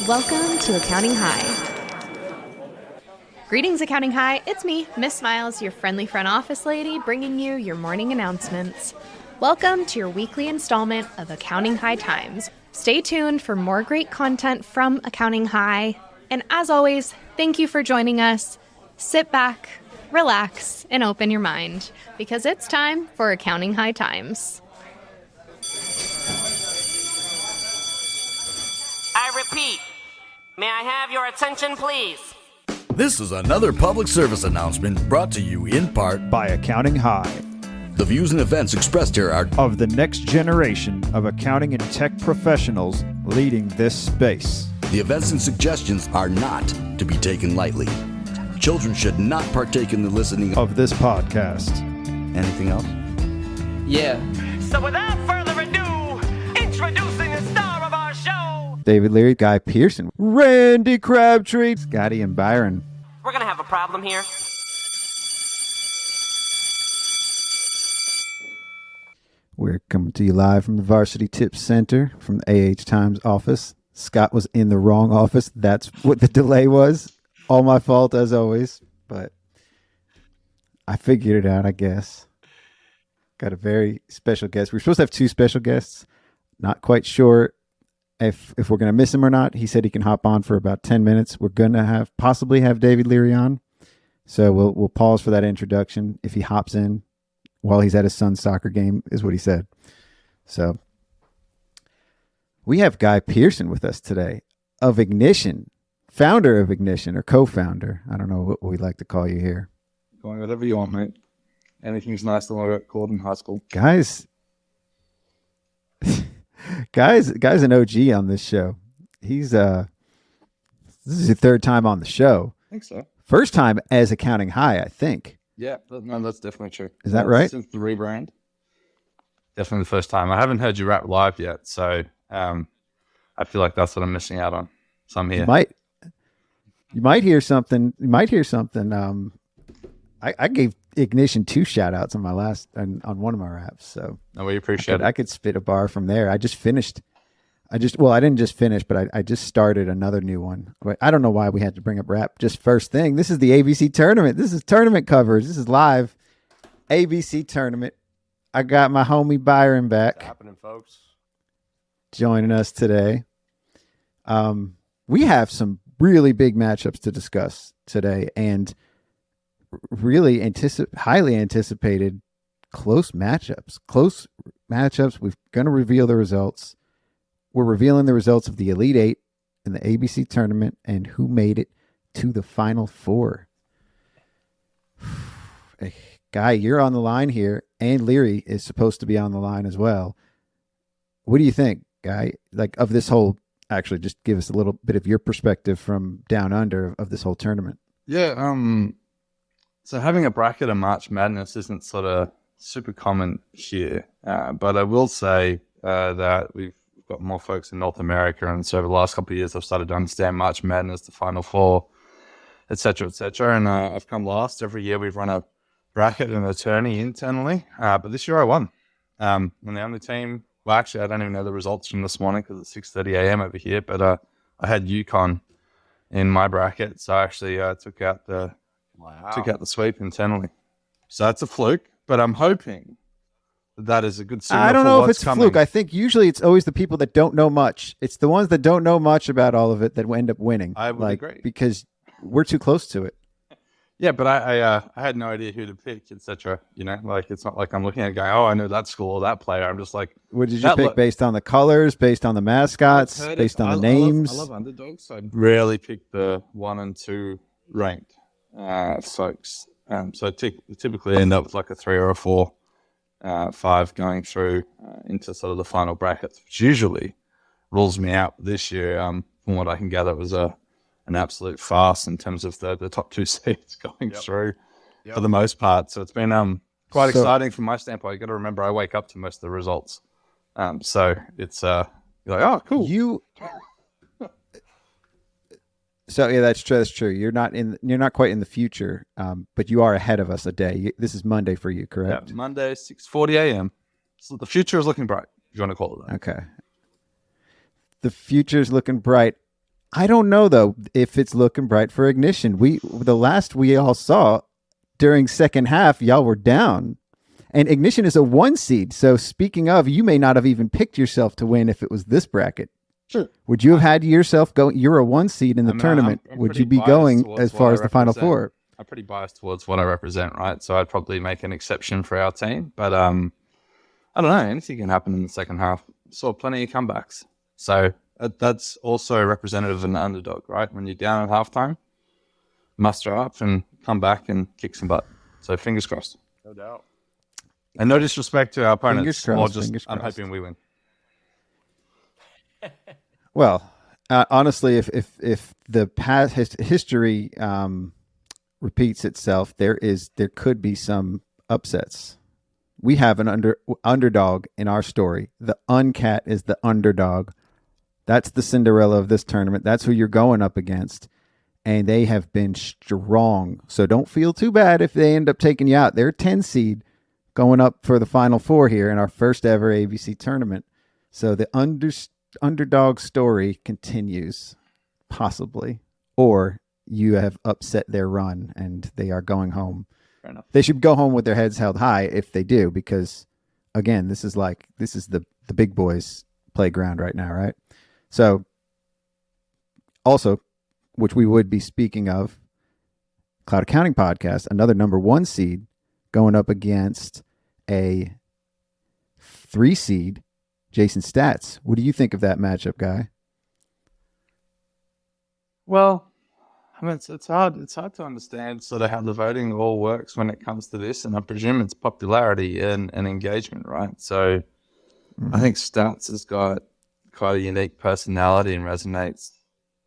Welcome to Accounting High. Greetings, Accounting High. It's me, Miss Smiles, your friendly front office lady, bringing you your morning announcements. Welcome to your weekly installment of Accounting High Times. Stay tuned for more great content from Accounting High. And as always, thank you for joining us. Sit back, relax, and open your mind, because it's time for Accounting High Times. I repeat, may I have your attention, please? This is another public service announcement brought to you in part by Accounting High. The views and events expressed here are of the next generation of accounting and tech professionals leading this space. The events and suggestions are not to be taken lightly. Children should not partake in the listening of this podcast. Anything else? Yeah. So without further ado, introducing the star of our show, David Leary, Guy Pearson, Randy Crabtree, Scotty and Byron. We're gonna have a problem here. We're coming to you live from the Varsity Tips Center from the AH Times office. Scott was in the wrong office. That's what the delay was. All my fault, as always. But I figured it out, I guess. Got a very special guest. We're supposed to have two special guests. Not quite sure if we're going to miss him or not. He said he can hop on for about 10 minutes. We're going to possibly have David Leary on. So we'll pause for that introduction. If he hops in while he's at his son's soccer game, is what he said. So we have Guy Pearson with us today of Ignition, founder of Ignition or co-founder. I don't know what we'd like to call you here. Going whatever you want, mate. Anything's nice than what I got called in high school. Guy's an OG on this show. This is your third time on the show. I think so. First time as Accounting High, I think. Yeah, no, that's definitely true. Is that right? Since the rebrand. Definitely the first time. I haven't heard you rap live yet, so I feel like that's what I'm missing out on. So I'm here. You might hear something. I gave Ignition 2 shout outs on my on one of my raps. So no, we appreciate it. I could spit a bar from there. I didn't just finish, but I just started another new one. But I don't know why we had to bring up rap just first thing. This is the ABC tournament. This is tournament coverage. This is live ABC tournament. I got my homie Byron back. What's happening, folks? Joining us today. We have some really big matchups to discuss today, and really highly anticipated close matchups. We're going to reveal the results. We're revealing the results of the Elite Eight in the ABC tournament and who made it to the Final Four. Hey, Guy, you're on the line here, and Leary is supposed to be on the line as well. What do you think, Guy? Like, of this whole, actually, just give us a little bit of your perspective from down under of this whole tournament. Yeah, so having a bracket of March Madness isn't sort of super common here, but I will say that we've got more folks in North America, and so over the last couple of years I've started to understand March Madness, the Final Four, etc., and I've come last. Every year we've run a bracket and a tourney internally, but this year I won. I'm the only team. Well, actually, I don't even know the results from this morning because it's 6:30 a.m. over here, but I had UConn in my bracket, so I actually took out the sweep internally. So that's a fluke, but I'm hoping that is a good signal. I don't know if it's coming. A fluke. I think usually it's always the people that don't know much. It's the ones that don't know much about all of it that end up winning. I would agree. Because we're too close to it. Yeah, but I had no idea who to pick, etc. You know, like it's not like I'm looking at it going, oh, I know that school or that player. I'm just like, what did you pick? Based on the colors, based on the mascots, based on the names? I love underdogs. So I rarely pick the 1 and 2 ranked folks. So I typically end up with like a 3 or a 4, 5 going through into sort of the final brackets, which usually rules me out. This year, from what I can gather, it was an absolute farce in terms of the top 2 seeds going through for the most part. So it's been quite exciting from my standpoint. You got to remember, I wake up to most of the results. So it's you're like, oh, cool. So yeah, that's true. You're not quite in the future, but you are ahead of us a day. This is Monday for you, correct? Yeah, Monday, 6:40 a.m. So the future is looking bright, if you want to call it that. Okay. The future is looking bright. I don't know though if it's looking bright for Ignition. The last we all saw during second half, y'all were down. And Ignition is a 1 seed. So speaking of, you may not have even picked yourself to win if it was this bracket. Sure. Would you have had yourself go? You're a 1 seed in the tournament. I'm Would pretty you be biased going towards as what far I as the Final represent. Four? I'm pretty biased towards what I represent, right? So I'd probably make an exception for our team. But I don't know. Anything can happen in the second half. Saw plenty of comebacks. So that's also representative of an underdog, right? When you're down at halftime, muster up and come back and kick some butt. So fingers crossed. No doubt. And no disrespect to our opponents. Fingers Or crossed, just I'm hoping we win. Well, honestly, if the past history repeats itself, there could be some upsets. We have an underdog in our story. The Uncat is the underdog. That's the Cinderella of this tournament. That's who you're going up against. And they have been strong. So don't feel too bad if they end up taking you out. They're 10 seed going up for the Final Four here in our first ever ABC tournament. So the underdog story continues, possibly. Or you have upset their run and they are going home. Fair enough. They should go home with their heads held high if they do, because, again, this is the big boys' playground right now, right? So, also, which we would be speaking of, Cloud Accounting Podcast, another number 1 seed going up against a 3 seed, Jason Stats. What do you think of that matchup, Guy? Well, I mean, it's hard to understand sort of how the voting all works when it comes to this, and I presume it's popularity and engagement, right? So I think Stats has got quite a unique personality and resonates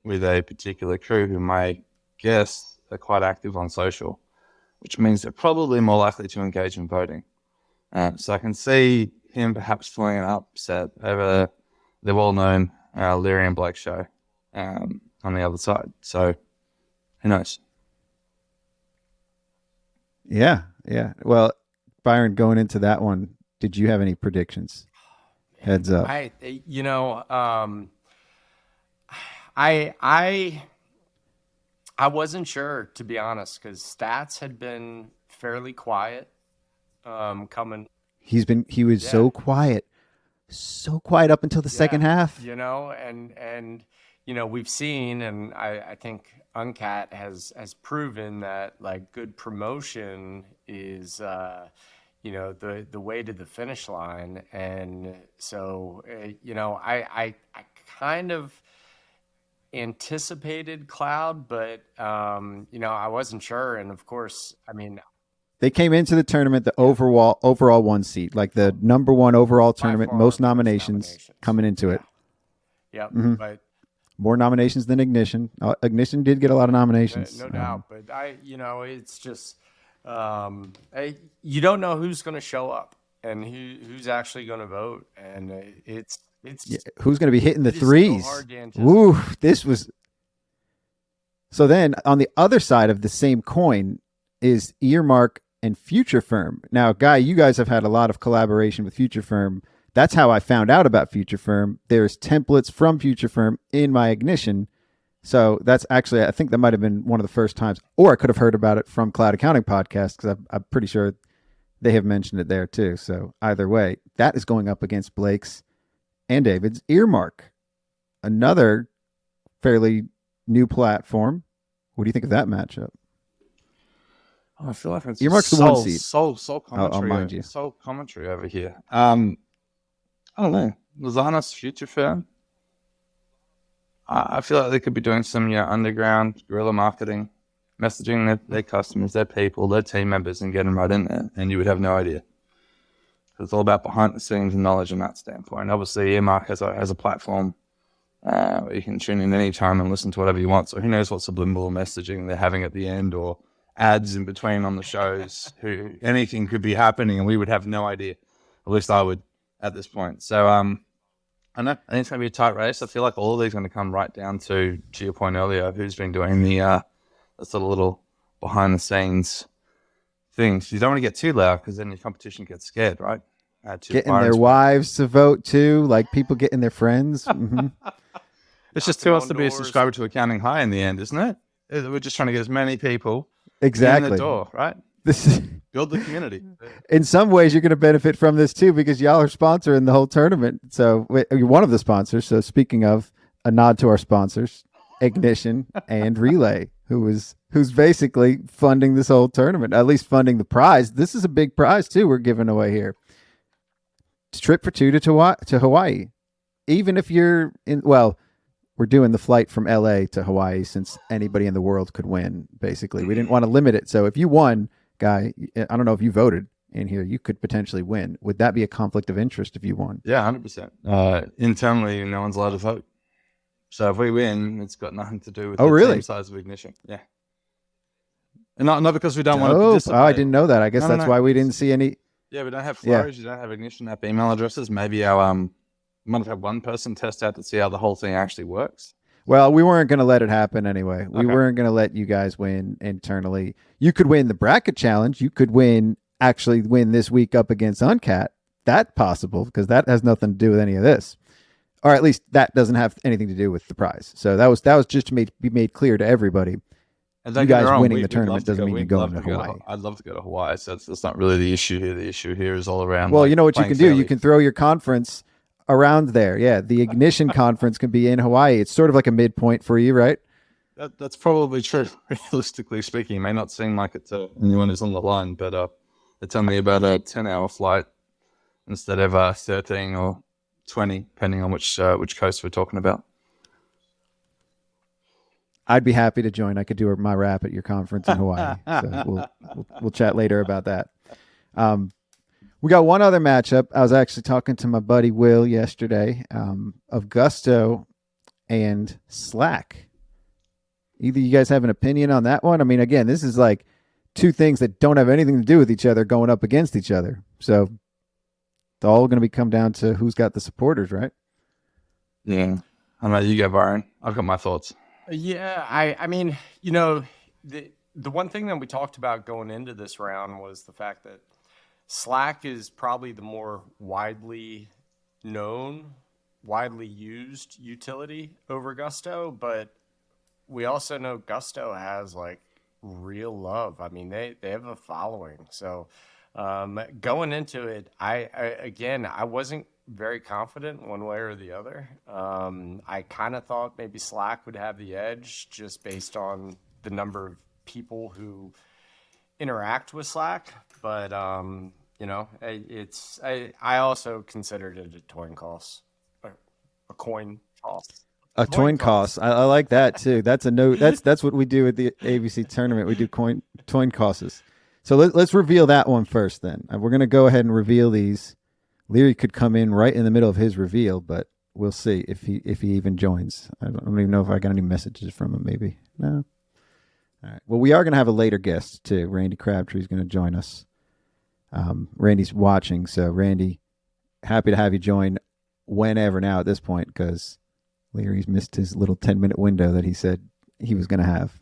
with a particular crew who may guess are quite active on social, which means they're probably more likely to engage in voting. So I can see him perhaps feeling an upset over the well-known Leary and Blake show on the other side. So who knows? Yeah. Well, Byron, going into that one, did you have any predictions? Heads up. I wasn't sure, to be honest, because Stats had been fairly quiet coming. He was so quiet up until the second half. And we've seen, and I think Uncat has proven that like good promotion is the way to the finish line. And so I kind of anticipated Cloud, but I wasn't sure. And of course, I mean, they came into the tournament the overall 1 seed, like the number 1 overall tournament, most nominations coming into it. Yep. Mm-hmm. But more nominations than Ignition. Ignition did get a lot of nominations. No doubt. But it's just you don't know who's going to show up and who's actually going to vote, and it's who's going to be hitting the so threes. hard to anticipate. Ooh, this was. So then on the other side of the same coin is Earmark and Future Firm. Now, Guy, you guys have had a lot of collaboration with Future Firm. That's how I found out about Future Firm. There's templates from Future Firm in my Ignition. So that's actually, I think that might have been one of the first times, or I could have heard about it from Cloud Accounting Podcast, because I'm pretty sure they have mentioned it there too. So either way, that is going up against Blake's and David's Earmark, another fairly new platform. What do you think of that matchup? I feel like it's Earmark's the 1 seed. Soul commentary. I'll mind you. Soul commentary over here. I don't know. Lozana's Future Firm. I feel like they could be doing some underground guerrilla marketing, messaging their customers, their people, their team members, and getting right in there, and you would have no idea. It's all about behind the scenes and knowledge from that standpoint. Obviously, Earmark has a platform where you can tune in anytime and listen to whatever you want. So who knows what subliminal messaging they're having at the end, or ads in between on the shows. Anything could be happening, and we would have no idea. At least I would at this point. So I don't know. I think it's going to be a tight race. I feel like all of these are going to come right down to your point earlier, who's been doing the sort of little behind the scenes things. You don't want to get too loud, because then your competition gets scared, right? Getting their wives to vote too, like people getting their friends. Mm-hmm. It's just knocking who wants on to be a doors. subscriber to Accounting High in the end, isn't it? We're just trying to get as many people in Exactly. the door, right? This is, Build the community. in some ways, you're going to benefit from this too because y'all are sponsoring the whole tournament. So you're one of the sponsors. So speaking of, a nod to our sponsors, Ignition and Relay, who's basically funding this whole tournament, at least funding the prize. This is a big prize too. We're giving away here. Trip for two to Hawaii. Even if you're in, well, we're doing the flight from LA to Hawaii since anybody in the world could win. Basically, we didn't want to limit it. So if you won, Guy, I don't know if you voted in here, you could potentially win. Would that be a conflict of interest if you won? Yeah, 100%. Internally, no one's allowed to vote. So if we win, it's got nothing to do with the team size of Ignition. Yeah. And not because we don't want to participate. Oh, I didn't know that. I guess that's why we didn't see any. Yeah, we don't have Flurries. You don't have Ignition app email addresses. Maybe our might have had one person test out to see how the whole thing actually works. Well, we weren't going to let it happen anyway. We weren't going to let you guys win internally. You could win the bracket challenge. You could actually win this week up against Uncat. That's possible because that has nothing to do with any of this. Or at least that doesn't have anything to do with the prize. So that was just to be made clear to everybody. And you guys winning the tournament doesn't mean you're going to Hawaii. I'd love to go to Hawaii. So that's not really the issue here. The issue here is all around. Well, you know what you can do? You can throw your conference around there. Yeah, the Ignition conference can be in Hawaii. It's sort of like a midpoint for you, right? That's probably true. Realistically speaking, it may not seem like it to anyone who's on the line, but it's only about a 10-hour flight instead of 13 or 20, depending on which coast we're talking about. I'd be happy to join. I could do my rap at your conference in Hawaii. So we'll chat later about that. We got one other matchup. I was actually talking to my buddy Will yesterday of Gusto and Slack. Either you guys have an opinion on that one? I mean, again, this is like two things that don't have anything to do with each other going up against each other. So it's all going to come down to who's got the supporters, right? Yeah. I know you go, Byron. I've got my thoughts. Yeah, I mean, you know, the one thing that we talked about going into this round was the fact that Slack is probably the more widely known, widely used utility over Gusto, but we also know Gusto has like real love. I mean, they have a following. So going into it, I wasn't very confident one way or the other. I kind of thought maybe Slack would have the edge just based on the number of people who interact with Slack, but you know, I also considered it a coin toss. A coin toss. A coin toss. I like that too. That's a no. That's what we do at the ABC tournament. We do coin tosses. So let's reveal that one first. Then we're gonna go ahead and reveal these. Leary could come in right in the middle of his reveal, but we'll see if he even joins. I don't even know if I got any messages from him. Maybe no. All right. Well, we are gonna have a later guest too. Randy Crabtree is gonna join us. Randy's watching, so Randy, happy to have you join whenever now at this point because Leary's missed his little 10-minute window that he said he was going to have.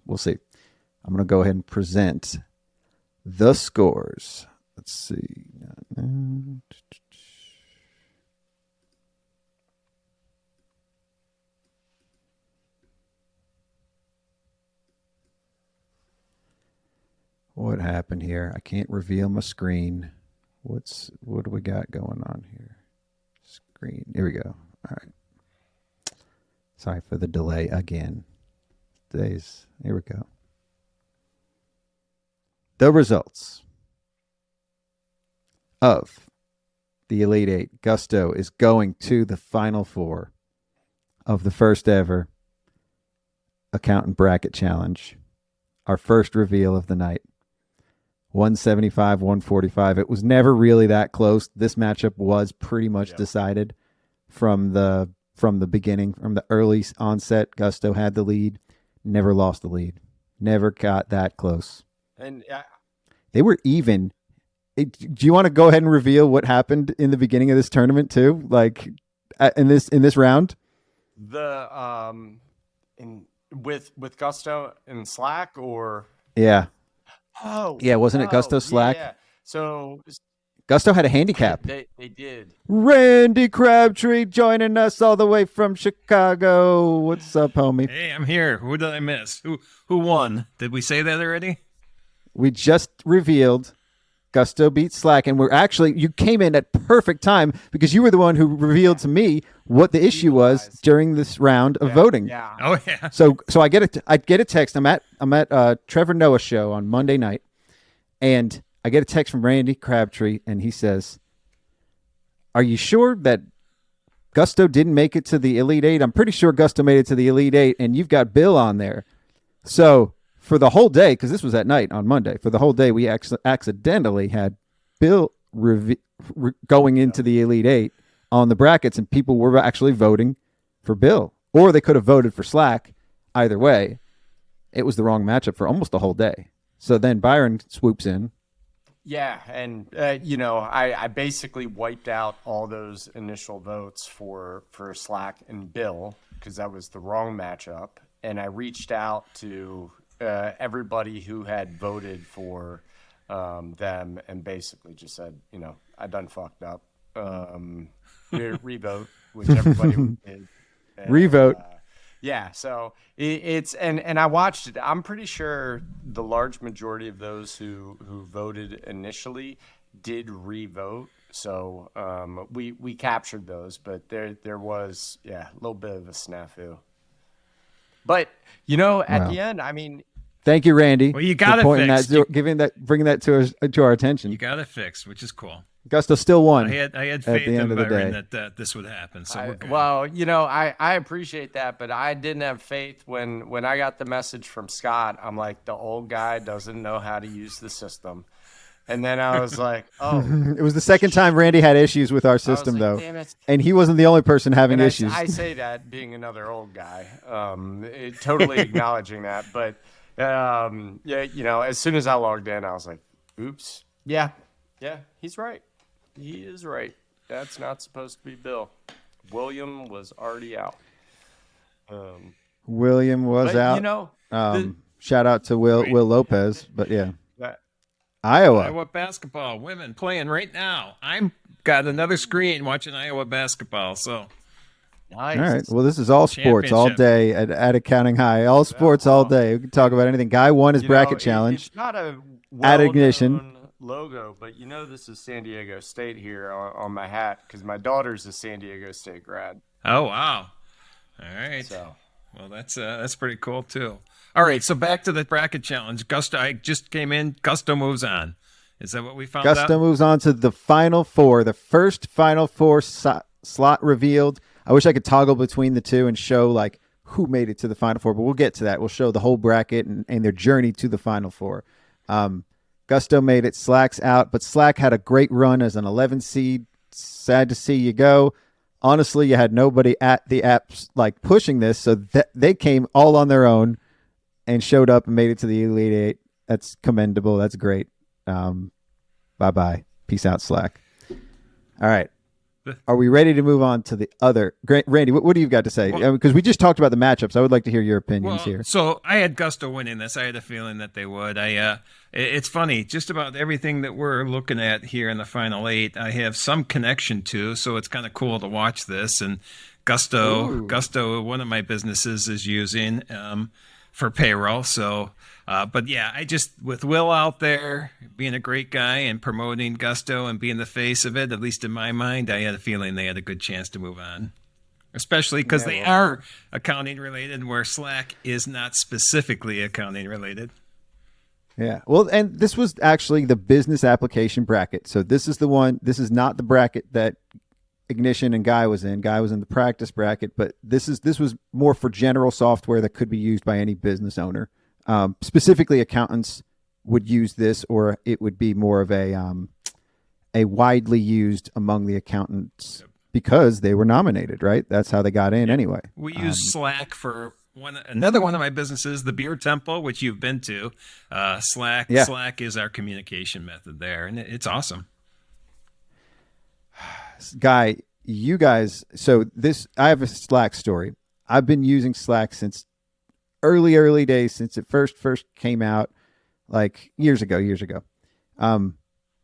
We'll see. I'm going to go ahead and present the scores. Let's see. What happened here? I can't reveal my screen. What do we got going on here? Screen. Here we go. All right. Sorry for the delay again. Here we go. The results of the Elite Eight. Gusto is going to the Final Four of the first ever Accountant Bracket Challenge. Our first reveal of the night. 175, 145. It was never really that close. This matchup was pretty much decided from the beginning, from the early onset. Gusto had the lead, never lost the lead, never got that close. And they were even. Do you want to go ahead and reveal what happened in the beginning of this tournament too? Like in this round? With Gusto and Slack or yeah. Oh, yeah, wasn't it Gusto Slack? Yeah. So Gusto had a handicap. They did. Randy Crabtree joining us all the way from Chicago. What's up, homie? Hey, I'm here. Who did I miss? Who won? Did we say that already? We just revealed Gusto beat Slack, and you came in at perfect time because you were the one who revealed to me what the issue was during this round of voting. Yeah. Oh yeah. So I get a text. I'm at Trevor Noah's show on Monday night, and I get a text from Randy Crabtree, and he says, "Are you sure that Gusto didn't make it to the Elite Eight? I'm pretty sure Gusto made it to the Elite Eight, and you've got Bill on there." So for the whole day, because this was at night on Monday, for the whole day, we accidentally had Bill going into the Elite Eight on the brackets, and people were actually voting for Bill. Or they could have voted for Slack. Either way, it was the wrong matchup for almost the whole day. So then Byron swoops in. Yeah, and I basically wiped out all those initial votes for Slack and Bill because that was the wrong matchup, and I reached out to everybody who had voted for them and basically just said, I done fucked up. Revote, which everybody did. And, Revote. Yeah, so it's and I watched it. I'm pretty sure the large majority of those who voted initially did revote. So we captured those, but there was a little bit of a snafu. But at the end, I mean, thank you, Randy. Well, you got it fixed. Bringing that to our attention. You got it fixed, which is cool. Gusto still won. I had faith in Byron that this would happen. So we're good. Well, I appreciate that, but I didn't have faith when I got the message from Scott. I'm like, the old guy doesn't know how to use the system. And then I was like, oh. It was the second time Randy had issues with our system, though. Damn it. And he wasn't the only person having And issues. I say that being another old guy, totally acknowledging that. But, as soon as I logged in, I was like, oops. Yeah, he's right. He is right. That's not supposed to be Bill. William was already out. William was out. Shout out to Will Lopez, but yeah. Iowa basketball, women playing right now. I'm got another screen watching Iowa basketball. So nice. All right. Well, this is all sports all day at Accounting High. All sports all day. We can talk about anything. Guy won his bracket challenge. It's not a at Ignition logo, but this is San Diego State here on my hat because my daughter's a San Diego State grad. Oh wow! All right. So, well, that's pretty cool too. All right, so back to the bracket challenge. Gusto, I just came in. Gusto moves on. Is that what we found out? Gusto moves on to the Final Four, the first Final Four slot revealed. I wish I could toggle between the two and show who made it to the Final Four, but we'll get to that. We'll show the whole bracket and their journey to the Final Four. Gusto made it. Slack's out, but Slack had a great run as an 11 seed. Sad to see you go. Honestly, you had nobody at the apps pushing this, so they came all on their own and showed up and made it to the Elite Eight. That's commendable. That's great. Bye-bye. Peace out, Slack. All right. Are we ready to move on to the other? Randy, what do you got to say? Because we just talked about the matchups. I would like to hear your opinions here. So I had Gusto winning this. I had a feeling that they would. It's funny. Just about everything that we're looking at here in the Final Eight, I have some connection to, so it's kind of cool to watch this. And Gusto, one of my businesses is using for payroll. So, but yeah, with Will out there being a great guy and promoting Gusto and being the face of it, at least in my mind, I had a feeling they had a good chance to move on, especially because they are accounting related, where Slack is not specifically accounting related. Yeah. Well, and this was actually the business application bracket. So this is the one, this is not the bracket that Ignition and Guy was in. Guy was in the practice bracket, but this was more for general software that could be used by any business owner. Specifically, accountants would use this, or it would be more of a widely used among the accountants because they were nominated, right? That's how they got in anyway. We use Slack for another one of my businesses, the Beer Temple, which you've been to. Slack is our communication method there, and it's awesome. Guy, you guys, so I have a Slack story. I've been using Slack since early days, since it first years ago.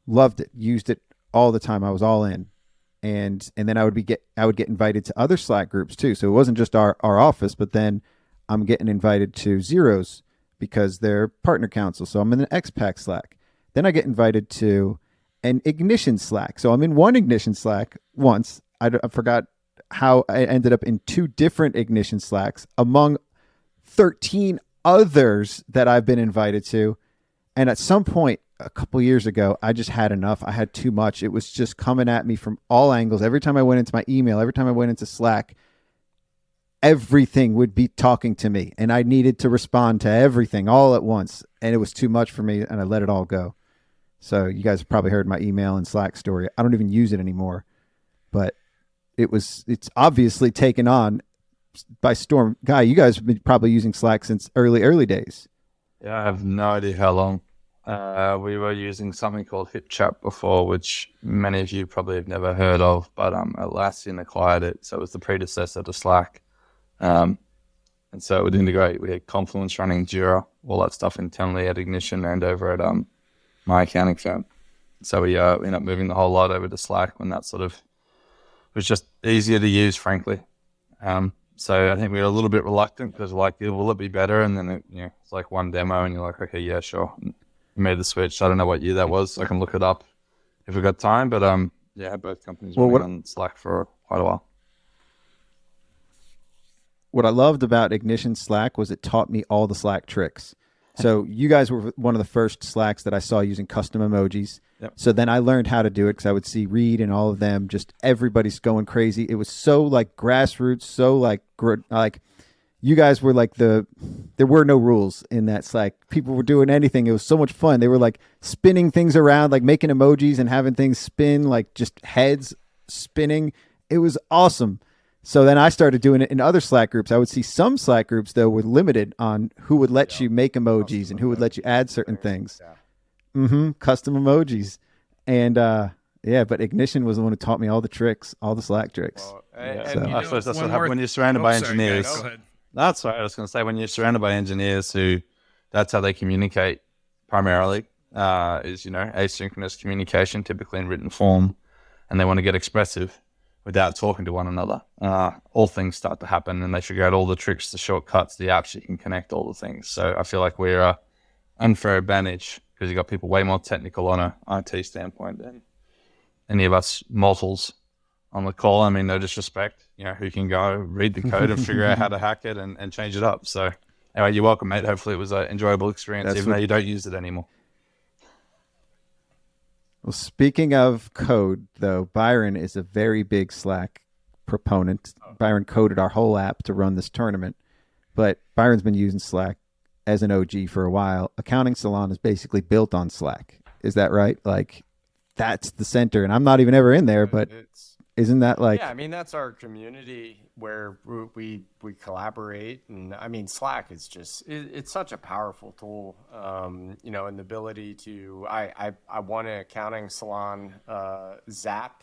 Loved it, used it all the time. I was all in. And then I would get invited to other Slack groups too. So it wasn't just our office, but then I'm getting invited to Zeros because they're partner council. So I'm in an XPAC Slack. Then I get invited to an Ignition Slack. So I'm in one Ignition Slack once. I forgot how I ended up in 2 different Ignition Slacks among 13 others that I've been invited to. And at some point a couple years ago, I just had enough. I had too much. It was just coming at me from all angles. Every time I went into my email, every time I went into Slack, everything would be talking to me, and I needed to respond to everything all at once. And it was too much for me, and I let it all go. So you guys have probably heard my email and Slack story. I don't even use it anymore, but it's obviously taken on by storm. Guy, you guys have been probably using Slack since early days. Yeah, I have no idea how long. We were using something called HipChat before, which many of you probably have never heard of, but Atlassian acquired it, so it was the predecessor to Slack. And so it would integrate. We had Confluence running, Jira, all that stuff internally at Ignition and over at my accounting firm. So we ended up moving the whole lot over to Slack when that sort of was just easier to use, frankly. So I think we were a little bit reluctant because like, will it be better? And then it's like one demo and you're like, okay, yeah, sure. And we made the switch. I don't know what year that was. I can look it up if we've got time. But yeah, both companies were on Slack for quite a while. What I loved about Ignition Slack was it taught me all the Slack tricks. So you guys were one of the first Slacks that I saw using custom emojis. Yep. So then I learned how to do it because I would see Reed and all of them. Just everybody's going crazy. It was so like grassroots, so like you guys were like there were no rules in that Slack. People were doing anything. It was so much fun. They were like spinning things around, like making emojis and having things spin, like just heads spinning. It was awesome. So then I started doing it in other Slack groups. I would see some Slack groups, though, were limited on who would let you make emojis and who would let you add certain things. Custom emojis. And but Ignition was the one who taught me all the tricks, all the Slack tricks. I suppose that's what happens when you're surrounded by engineers. Go ahead. That's right. I was going to say, when you're surrounded by engineers who, that's how they communicate primarily, is, asynchronous communication, typically in written form, and they want to get expressive without talking to one another. All things start to happen, and they figure out all the tricks, the shortcuts, the apps you can connect all the things. So I feel like we're unfair advantage because you've got people way more technical on a IT standpoint than any of us mortals on the call. I mean, no disrespect, who can go read the code and figure out how to hack it and change it up. So anyway, you're welcome, mate. Hopefully it was an enjoyable experience, even though you don't use it anymore. Well, speaking of code, though, Byron is a very big Slack proponent. Byron coded our whole app to run this tournament, but Byron's been using Slack as an OG for a while. Accounting Salon is basically built on Slack. Is that right? Like, that's the center, and I'm not even ever in there, but isn't that like... Yeah, I mean, that's our community where we collaborate. And I mean, Slack is just, it's such a powerful tool, and the ability to, I won an Accounting Salon Zap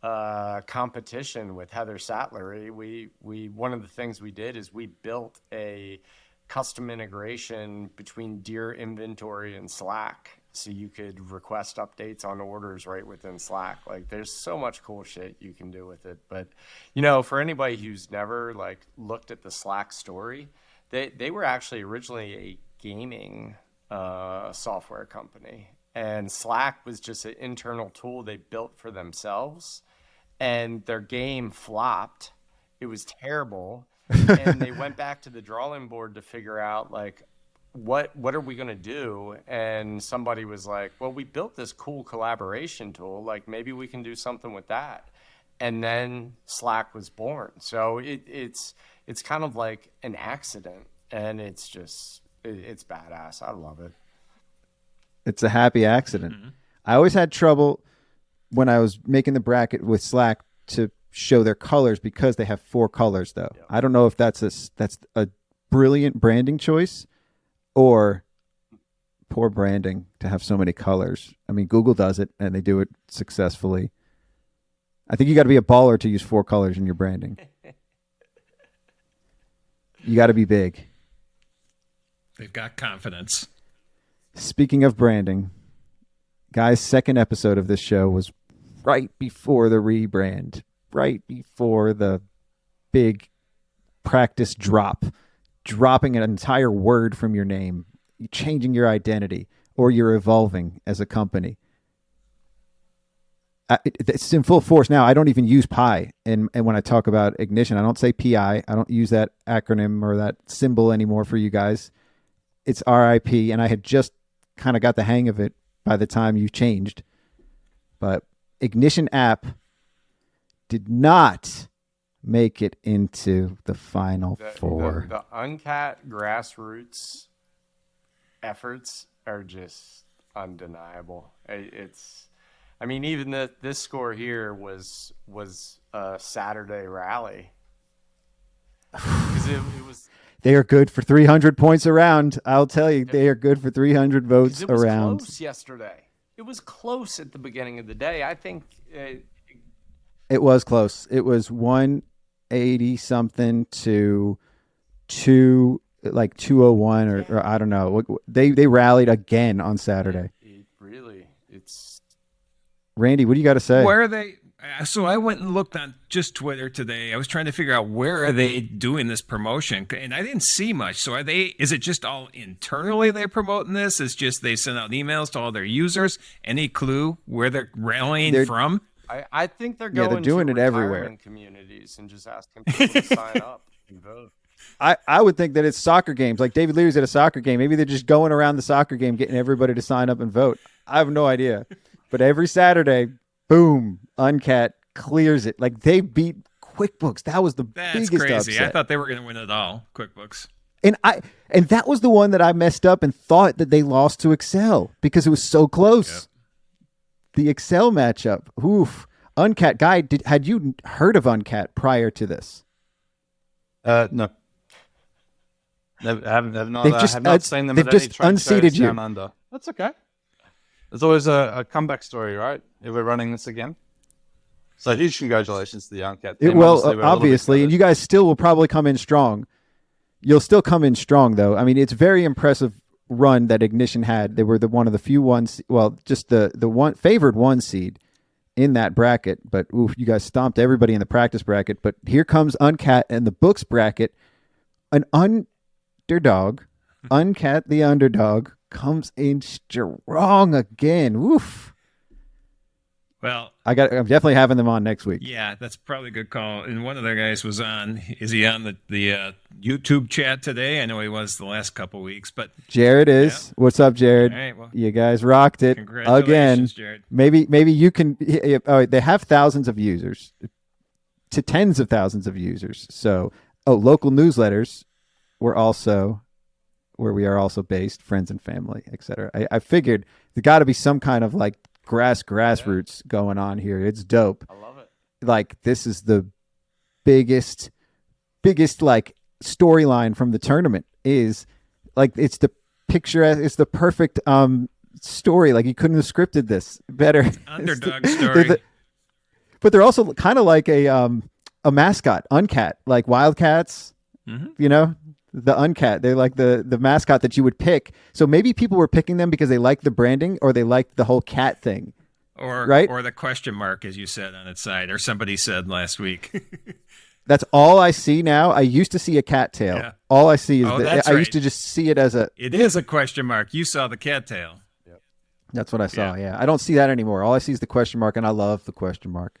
competition with Heather Sattler. One of the things we did is we built a custom integration between Deer Inventory and Slack, so you could request updates on orders right within Slack. Like, there's so much cool shit you can do with it. But for anybody who's never looked at the Slack story, they were actually originally a gaming software company, and Slack was just an internal tool they built for themselves, and their game flopped. It was terrible. And they went back to the drawing board to figure out what are we going to do? And somebody was like, well, we built this cool collaboration tool. Like, maybe we can do something with that. And then Slack was born. So it's kind of like an accident, and it's badass. I love it. It's a happy accident. Mm-hmm. I always had trouble when I was making the bracket with Slack to show their colors because they have 4 colors, though. Yep. I don't know if that's a brilliant branding choice or poor branding to have so many colors. I mean, Google does it, and they do it successfully. I think you got to be a baller to use 4 colors in your branding. You got to be big. They've got confidence. Speaking of branding, guys, second episode of this show was right before the rebrand, right before the big practice drop, dropping an entire word from your name, changing your identity, or you're evolving as a company. It's in full force now. I don't even use pi. And when I talk about Ignition, I don't say PI. I don't use that acronym or that symbol anymore for you guys. It's RIP. And I had just kind of got the hang of it by the time you changed. But Ignition app did not make it into the final four. The Uncat grassroots efforts are just undeniable. I mean, even this score here was a Saturday rally. 'Cause it was. They are good for 300 points around. I'll tell you, they are good for 300 votes It was around. close yesterday. It was close at the beginning of the day. I think. It was close. It was 180 something to 201 or I don't know. They rallied again on Saturday. It's. Randy, what do you got to say? Where are they? So I went and looked on just Twitter today. I was trying to figure out where are they doing this promotion, and I didn't see much. So is it just all internally they're promoting this? It's just they send out emails to all their users. Any clue where they're rallying from? I think they're going. They're doing to it everywhere. retirement communities and just asking people to sign up and vote. I would think that it's soccer games. Like David Leary's at a soccer game. Maybe they're just going around the soccer game, getting everybody to sign up and vote. I have no idea. But every Saturday, boom, Uncat clears it. Like they beat QuickBooks. That was the biggest crazy. upset. I thought they were going to win it all, QuickBooks. And that was the one that I messed up and thought that they lost to Excel because it was so close. Yep. The Excel matchup. Oof. Uncat guy, had you heard of Uncat prior to this? No. Have not, They've just, have not seen them they've at any just trade unseated shows you. down under. That's okay. There's always a comeback story, right? If we're running this again. So huge congratulations to the Uncat team. Well, we're a little bit obviously, better. and you guys still will probably come in strong. You'll still come in strong, though. I mean, it's a very impressive run that Ignition had. They were one of the few ones, well, just the one favored one seed in that bracket. But oof, you guys stomped everybody in the practice bracket. But here comes Uncat and the books bracket. An underdog, Uncat the underdog, comes in strong again. Woof. Well, I'm definitely having them on next week. yeah, that's probably a good call. And one of their guys was on. Is he on the YouTube chat today? I know he was the last couple weeks, but Jared is. Yeah. What's up, Jared? All right, well, You guys rocked it again. congratulations, Jared. Maybe you can. Oh, they have thousands of users, to tens of thousands of users. So, local newsletters were also where we are also based, friends and family, etc. I figured there got to be some kind of like grassroots going on here. It's dope. I love it. Like this is the biggest like storyline from the tournament is like it's the perfect story. Like you couldn't have scripted this better. Underdog story. But they're also kind of like a mascot, Uncat, like Wildcats. Mm-hmm. You know, the Uncat. They're like the mascot that you would pick. So maybe people were picking them because they liked the branding or they liked the whole cat thing. Or right? Or the question mark, as you said on its side, or somebody said last week. That's all I see now. I used to see a cattail. Yeah. All I see is that's I right. used to just see it as a. It is a question mark. You saw the cattail. That's what I saw. Yeah, I don't see that anymore. All I see is the question mark, and I love the question mark.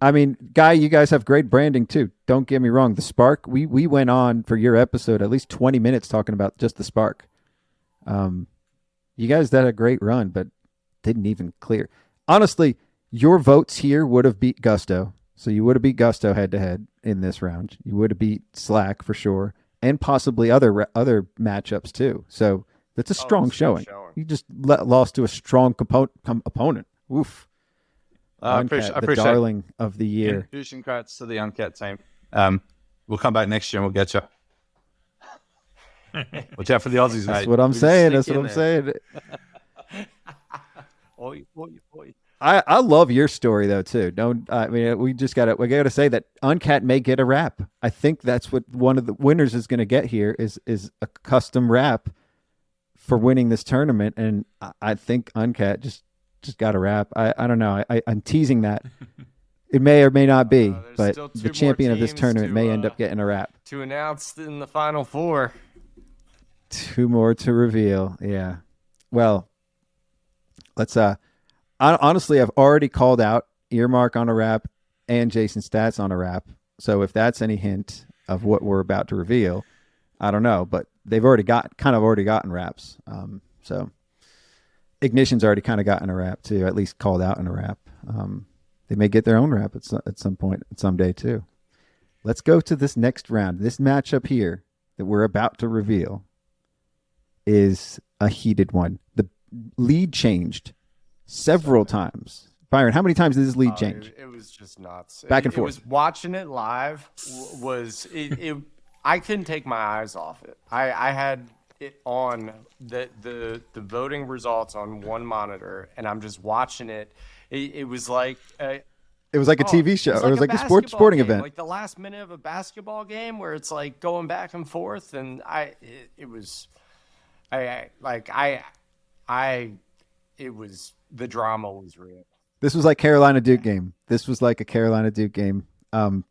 I mean, Guy, you guys have great branding too. Don't get me wrong. The Spark, we went on for your episode at least 20 minutes talking about just the Spark. You guys did a great run, but didn't even clear. Honestly, your votes here would have beat Gusto. So you would have beat Gusto head to head in this round. You would have beat Slack for sure, and possibly other matchups too. So that's a strong showing. You just lost to a strong opponent. Oof. I Uncat, appreciate the darling of the year. Huge congrats to the Uncat team. We'll come back next year and we'll get you. Watch out for the Aussies, mate. That's what I'm saying. That's what I'm saying. Oi, oi, oi. I love your story though too. We gotta say that Uncat may get a wrap. I think that's what one of the winners is going to get here is a custom wrap for winning this tournament, and I think Uncat just just got to wrap. I don't know. I'm teasing that. It may or may not be, There's but still two the more champion of this teams tournament to, may end up getting a wrap. to announce in the Final Four. 2 more to reveal. Yeah. Well, let's honestly, I've already called out Earmark on a wrap and Jason Stats on a wrap. So if that's any hint of what we're about to reveal, I don't know, but they've already gotten wraps. So Ignition's already kind of gotten a wrap too, at least called out in a wrap. They may get their own wrap at some point, someday too. Let's go to this next round. This matchup here that we're about to reveal is a heated one. The lead changed several times. Byron, how many times did this lead change? It was just nuts. Back and It forth. was watching it live was it I couldn't take my eyes off it. I had it on the voting results on one monitor, and I'm just watching it. It was like It was like a TV show. It was like a basketball sporting game, event. like the last minute of a basketball game where it's like going back and forth, and it was the drama was real. This was like Carolina Duke game. This was like a Carolina Duke game. Now,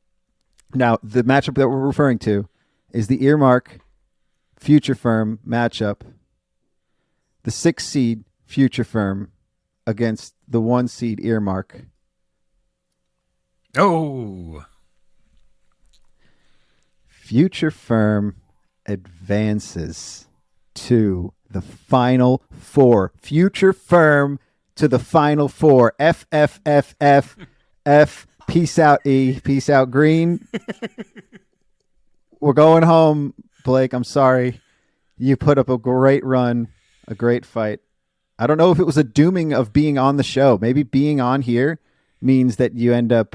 the matchup that we're referring to is the Earmark Future Firm matchup. The 6 seed Future Firm against the 1 seed Earmark. Oh, Future Firm advances to the Final Four. Future Firm to the Final Four. F, F, F, F, F. Peace out, E. Peace out, Green. We're going home, Blake. I'm sorry. You put up a great run, a great fight. I don't know if it was a dooming of being on the show. Maybe being on here means that you end up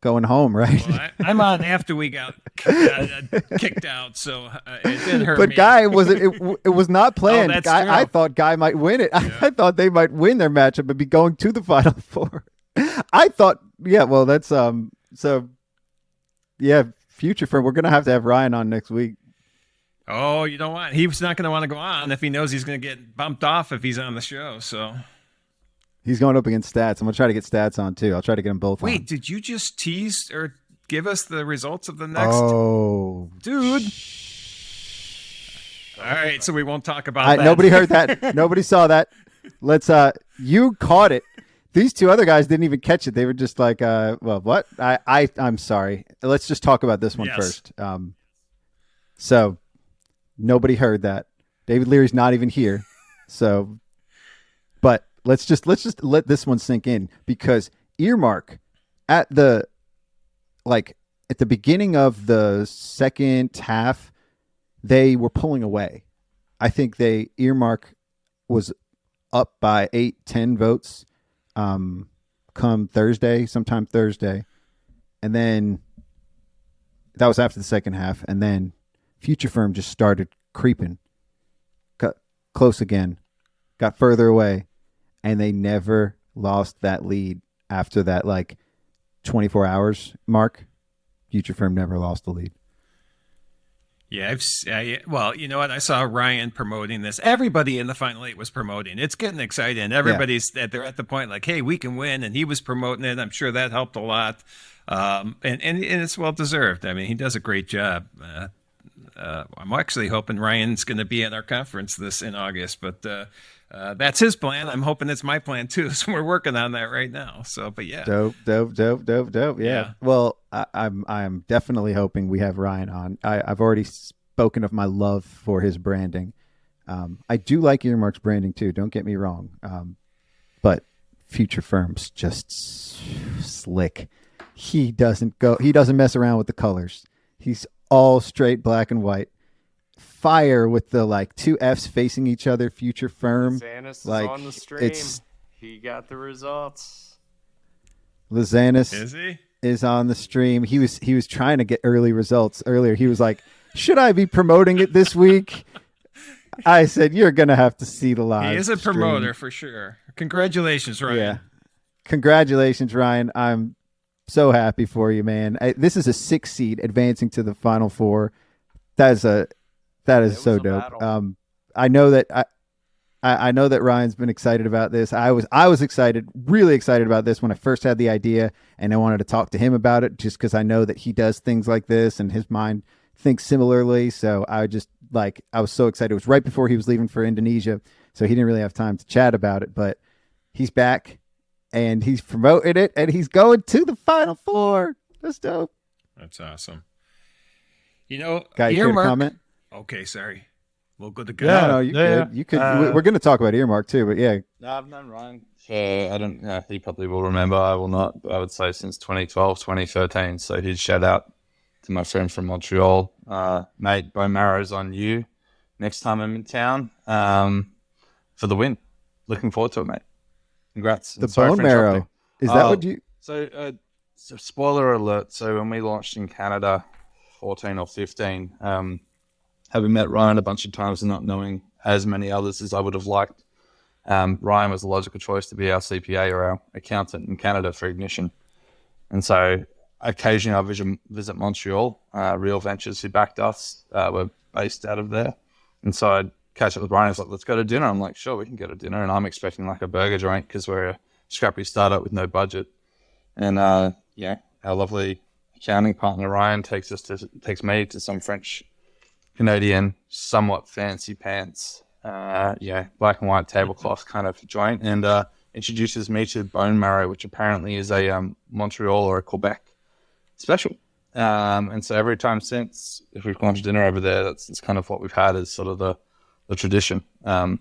going home, right? well, I'm on after we got kicked out, so it didn't hurt But me. Guy it was not planned. that's Guy, true. I thought Guy might win it. I thought they might win their matchup and be going to the Final Four. I thought, yeah, well, that's so yeah, Future Firm. We're gonna have to have Ryan on next week. Oh, you don't want. He's not going to want to go on if he knows he's going to get bumped off if he's on the show. So He's going up against Stats. I'm gonna try to get Stats on too. I'll try to get them both on. wait, did you just tease or give us the results of the next Oh, dude? All right, so we won't talk about that. nobody heard that. Nobody saw that. Let's you caught it. These 2 other guys didn't even catch it. They were just like, well, what? I'm sorry. Let's just talk about this one Yes. first. So nobody heard that. David Leary's not even here. So, but let's just let this one sink in, because Earmark at the beginning of the second half, they were pulling away. I think Earmark was up by 8-10 votes come sometime Thursday. And then that was after the second half. And then Future Firm just started creeping, got close again, got further away, and they never lost that lead after that 24 hours mark. Future Firm never lost the lead. Yeah, well, you know what? I saw Ryan promoting this. Everybody in the Final 8 was promoting. It's getting exciting. Everybody's they're at the point like, hey, we can win, and he was promoting it. I'm sure that helped a lot, and it's well deserved. I mean, he does a great job. I'm actually hoping Ryan's going to be at our conference in August, but that's his plan. I'm hoping it's my plan too. So we're working on that right now. So, but yeah, Dope. Yeah. Well, I'm definitely hoping we have Ryan on. I've already spoken of my love for his branding. I do like Earmark's branding too. Don't get me wrong. But Future Firm's just slick. He doesn't mess around with the colors. He's all straight black and white. Fire with the 2 F's facing each other. Future Firm. Zanis is on the stream. He got the results. Lizanis is he? is on the stream. He was trying to get early results earlier. He was like, should I be promoting it this week? I said, you're going to have to see the live He is a stream. promoter for sure. Congratulations, Ryan. Yeah. Congratulations, Ryan. I'm so happy for you, man. This is a 6 seed advancing to the Final Four. That is so dope. battle. I know that I know that Ryan's been excited about this. I was excited, really excited about this when I first had the idea, and I wanted to talk to him about it just because I know that he does things like this and his mind thinks similarly. So I was so excited. It was right before he was leaving for Indonesia, so he didn't really have time to chat about it. But he's back, and he's promoting it, and he's going to the Final Four. That's dope. That's awesome. You know, Guy, you care to comment? Okay, sorry. We'll go to Yeah, no, you could. You could. We're going to talk about Earmark too, but yeah. No, I've known Ryan for, I don't know, he probably will remember, I will not, but I would say since 2012, 2013. So he'd shout out to my friend from Montreal, mate, bone marrow's on you next time I'm in town for the win. Looking forward to it, mate. Congrats. The bone marrow. Is that what you... So spoiler alert. So when we launched in Canada, 14 or 15, having met Ryan a bunch of times and not knowing as many others as I would have liked, Ryan was the logical choice to be our CPA or our accountant in Canada for Ignition. And so occasionally I visit Montreal. Real Ventures, who backed us, were based out of there. And so I'd catch up with Ryan. He's like, let's go to dinner. I'm like, sure, we can go to dinner. And I'm expecting like a burger joint because we're a scrappy startup with no budget. And our lovely accounting partner Ryan takes me to some French Canadian, somewhat fancy pants, black and white tablecloth kind of joint, and introduces me to bone marrow, which apparently is a Montreal or a Quebec special. And so every time since, if we've gone to dinner over there, that's kind of what we've had as sort of the tradition. So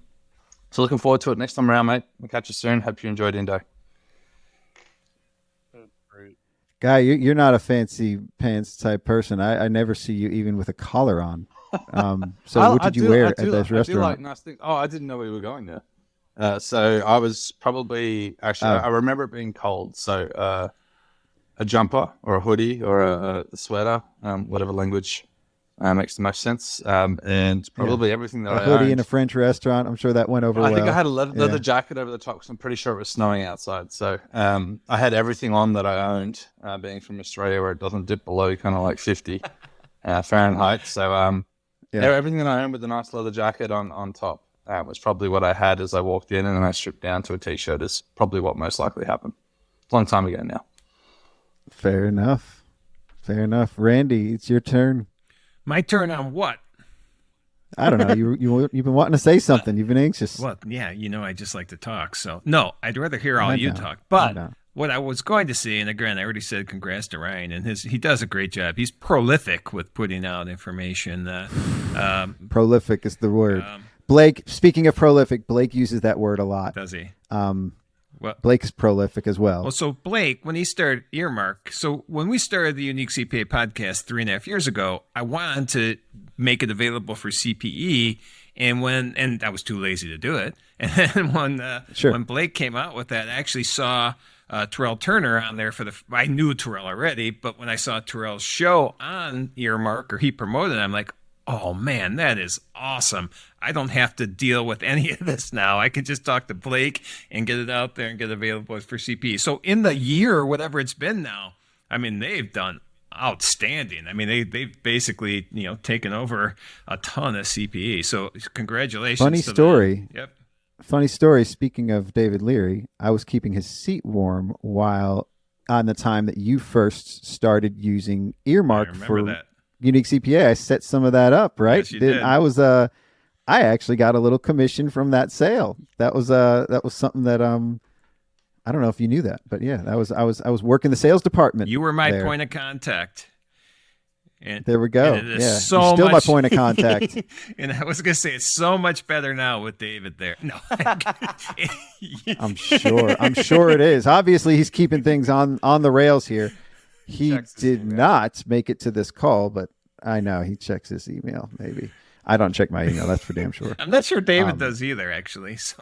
looking forward to it next time around, mate. We'll catch you soon. Hope you enjoyed Indo. Guy, you're not a fancy pants type person. I never see you even with a collar on. So what did you wear at this restaurant? I do like nice things. Oh, I didn't know we were going there. So I was probably, I remember it being cold. So a jumper or a hoodie or a sweater, whatever language makes the most sense. And probably everything that I owned. A hoodie in a French restaurant. I'm sure that went over well. I think I had a leather jacket over the top because I'm pretty sure it was snowing outside. So I had everything on that I owned, being from Australia where it doesn't dip below kind of like 50 Fahrenheit. So everything that I owned with a nice leather jacket on top was probably what I had as I walked in, and then I stripped down to a t-shirt is probably what most likely happened. It's a long time ago now. Fair enough. Randy, it's your turn. My turn on what? I don't know. You've been wanting to say something. You've been anxious. Well, yeah, I just like to talk. So, no, I'd rather hear all you talk. But what I was going to say, and again, I already said congrats to Ryan, and he does a great job. He's prolific with putting out information. Prolific is the word. Blake, speaking of prolific, Blake uses that word a lot. Does he? Well, Blake is prolific as well. Well, so Blake, when he started Earmark, so when we started the Unique CPA podcast 3.5 years ago, I wanted to make it available for CPE, and I was too lazy to do it. And then when Blake came out with that, I actually saw Terrell Turner on there I knew Terrell already, but when I saw Terrell's show on Earmark, or he promoted it, I'm like, oh man, that is awesome. I don't have to deal with any of this now. I can just talk to Blake and get it out there and get it available for CPE. So in the year, whatever it's been now, I mean, they've done outstanding. I mean, they've basically, taken over a ton of CPE. So congratulations. Funny story. Yep. Funny story. Speaking of David Leary, I was keeping his seat warm while on the time that you first started using Earmark for that. Unique CPA. I set some of that up, right? Yes, you did. I actually got a little commission from that sale. That was something that I don't know if you knew that, but yeah, I was working the sales department. You were my point of contact. And there we go. And you're still my point of contact. And I was going to say it's so much better now with David there. No, I'm sure it is. Obviously, he's keeping things on the rails here. He did not make it to this call, but I know he checks his email. Maybe I don't check my email. That's for damn sure. I'm not sure David does either, actually. So